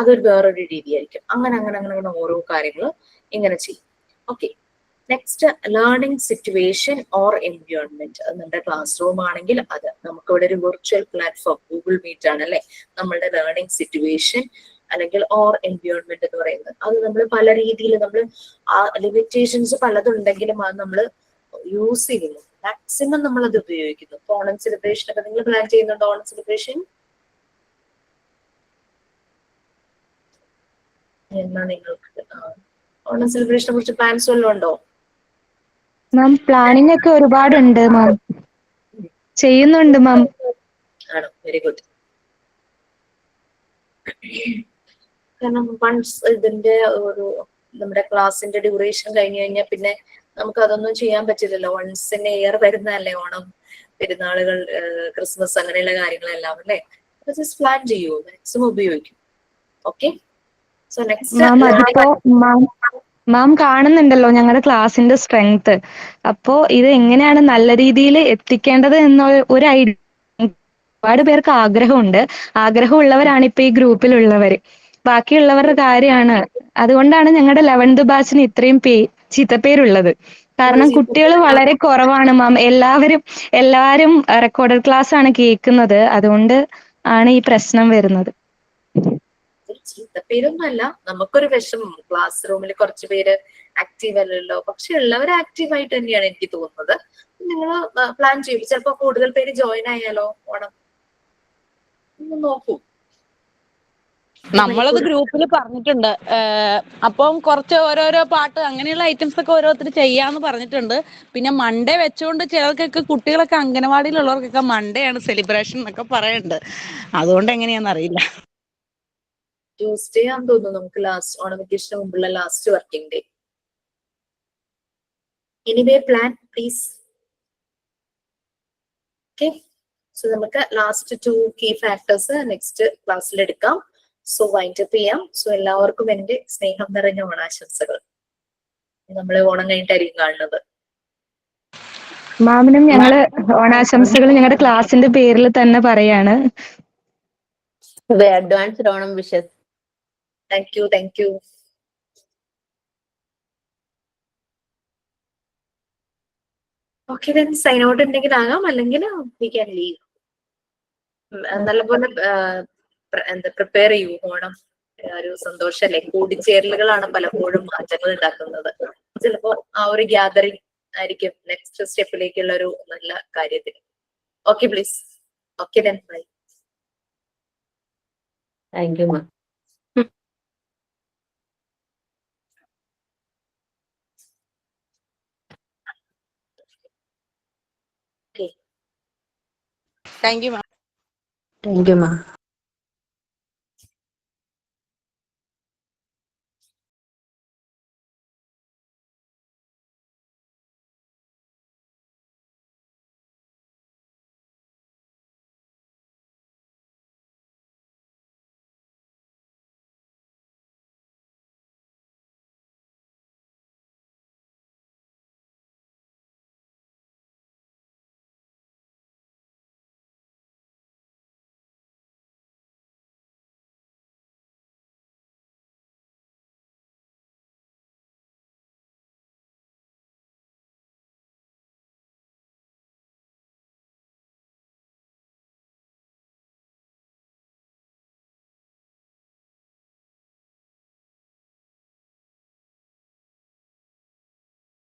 Speaker 1: അതൊരു വേറൊരു രീതിയായിരിക്കും. അങ്ങനെ അങ്ങനെ അങ്ങനെ അങ്ങനെ ഓരോ കാര്യങ്ങൾ ഇങ്ങനെ ചെയ്യും. Okay, next learning situation or environment. അത് നമ്മുടെ ക്ലാസ് റൂം ആണെങ്കിൽ അത് നമുക്കിവിടെ ഒരു വിർച്വൽ പ്ലാറ്റ്ഫോം ഗൂഗിൾ മീറ്റ് ആണ് അല്ലെ നമ്മളുടെ ലേണിംഗ് സിറ്റുവേഷൻ അല്ലെങ്കിൽ ഓർ എൻവയോൺമെന്റ് എന്ന് പറയുന്നത്. അത് നമ്മൾ പല രീതിയിൽ നമ്മൾ ആ ലിമിറ്റേഷൻസ് പലതുണ്ടെങ്കിലും അത് നമ്മൾ യൂസ് ചെയ്യുന്നു, മാക്സിമം നമ്മൾ അത് ഉപയോഗിക്കുന്നു. ഓണം സെലിബ്രേഷൻ ഒക്കെ നിങ്ങൾ പ്ലാൻ ചെയ്യുന്നുണ്ടോ? ഓണം സെലിബ്രേഷൻ എന്നാ നിങ്ങൾക്ക് ഓണം സെലിബ്രേഷനെ കുറിച്ച് പ്ലാൻസ് വല്ലതും ഉണ്ടോ?
Speaker 3: മാം പ്ലാനിങ് ഒക്കെ ഒരുപാടുണ്ട് മാം, ചെയ്യുന്നുണ്ട് മാം.
Speaker 1: ആണോ? Very good. കാരണം വൺസ് ഇതിന്റെ ഒരു നമ്മുടെ ക്ലാസ്സിന്റെ ഡ്യൂറേഷൻ കഴിഞ്ഞു കഴിഞ്ഞാൽ പിന്നെ നമുക്ക് അതൊന്നും ചെയ്യാൻ പറ്റില്ലല്ലോ. വൺസ് ഇൻ ഇയർ വരുന്നതല്ലേ ഓണം, പെരുന്നാളുകൾ, ക്രിസ്മസ്, അങ്ങനെയുള്ള കാര്യങ്ങളെല്ലാം അല്ലേ. ജസ്റ്റ് പ്ലാൻ ചെയ്യൂ, മാക്സിമം ഉപയോഗിക്കും. ഓക്കെ, സോ നെക്സ്റ്റ്
Speaker 3: മാം അതിപ്പോ മാം കാണുന്നുണ്ടല്ലോ ഞങ്ങളുടെ ക്ലാസ്സിന്റെ സ്ട്രെങ്ത്. അപ്പോ ഇത് എങ്ങനെയാണ് നല്ല രീതിയിൽ എത്തിക്കേണ്ടത് എന്ന ഒരു ഐഡിയ. ഒരുപാട് പേർക്ക് ആഗ്രഹമുണ്ട്, ആഗ്രഹമുള്ളവരാണ് ഇപ്പൊ ഈ ഗ്രൂപ്പിലുള്ളവര്. ബാക്കിയുള്ളവരുടെ കാര്യമാണ്. അതുകൊണ്ടാണ് ഞങ്ങളുടെ 11th ബാച്ചിന് ഇത്രയും ചീത്തപ്പേരുള്ളത്. കാരണം കുട്ടികൾ വളരെ കുറവാണ് മാം. എല്ലാവരും റെക്കോർഡഡ് ക്ലാസ് ആണ് കേൾക്കുന്നത്. അതുകൊണ്ട് ആണ് ഈ പ്രശ്നം വരുന്നത്.
Speaker 1: ചീത്തപ്പേരൊന്നും അല്ല, നമുക്കൊരു വിഷമം. ക്ലാസ് റൂമിൽ കുറച്ച് പേര് ആക്റ്റീവ് അല്ലല്ലോ, പക്ഷെ ഉള്ളവർ ആക്റ്റീവ് ആയിട്ട് തന്നെയാണ് എനിക്ക് തോന്നുന്നത്. നിങ്ങൾ പ്ലാൻ ചെയ്യും, ചിലപ്പോ കൂടുതൽ പേര് ജോയിൻ ആയാലോ ഓണം. ഒന്ന് നോക്കൂ.
Speaker 2: നമ്മളത് ഗ്രൂപ്പിൽ പറഞ്ഞിട്ടുണ്ട്. അപ്പം കുറച്ച് ഓരോരോ പാട്ട് അങ്ങനെയുള്ള ഐറ്റംസ് ഒക്കെ ഓരോരുത്തർ ചെയ്യാന്ന് പറഞ്ഞിട്ടുണ്ട്. പിന്നെ മൺഡേ വെച്ചുകൊണ്ട് ചിലർക്കൊക്കെ കുട്ടികളൊക്കെ അംഗനവാടിയിലുള്ളവർക്കൊക്കെ മൺഡേ ആണ് സെലിബ്രേഷൻ എന്നൊക്കെ പറയുന്നുണ്ട്. അതുകൊണ്ട് എങ്ങനെയാണെന്ന് അറിയില്ല.
Speaker 1: ട്യൂസ്ഡേ ആണെന്ന് തോന്നുന്നു നമുക്ക് ലാസ്റ്റ് ഓണം വെക്കേഷന് മുമ്പുള്ള last working day. Anyway plan please. Okay, so നമുക്ക് ലാസ്റ്റ് 2 കീ ഫാക്ടേഴ്സ് നെക്സ്റ്റ് ക്ലാസ്സിൽ എടുക്കാം. സോ വൈൻഡ് അപ്പ് ചെയ്യാം. സോ എല്ലാവർക്കും എന്റെ സ്നേഹം നിറഞ്ഞ ഓണാശംസകൾ. നമ്മള് ഓണം കഴിഞ്ഞിട്ടായിരിക്കും കാണുന്നത്.
Speaker 3: മാമിനും ഞങ്ങള് ഓണാശംസകൾ ഞങ്ങളുടെ ക്ലാസ്സിന്റെ പേരിൽ തന്നെ പറയാണ്.
Speaker 6: Advanced Onam wishes.
Speaker 1: Thank you, thank you. Okay, then sign out ഉണ്ടെങ്കിൽ ആകാം, അല്ലെങ്കിൽ വി ക്യാൻ ലീവ്. നല്ലപോലെ എന്താ പ്രിപ്പയർ ചെയ്യൂ. ഓണം ഒരു സന്തോഷല്ലേ, കൂടിച്ചേരലുകളാണ് പലപ്പോഴും മാറ്റങ്ങൾ ഉണ്ടാക്കുന്നത്. ചിലപ്പോ ആ ഒരു ഗ്യാതറിംഗ് ആയിരിക്കും നെക്സ്റ്റ് സ്റ്റെപ്പിലേക്കുള്ള ഒരു നല്ല കാര്യത്തിന്. Okay please. Okay then bye.
Speaker 6: Thank you ma'am.
Speaker 2: Thank you ma'am.
Speaker 4: Thank you ma'am.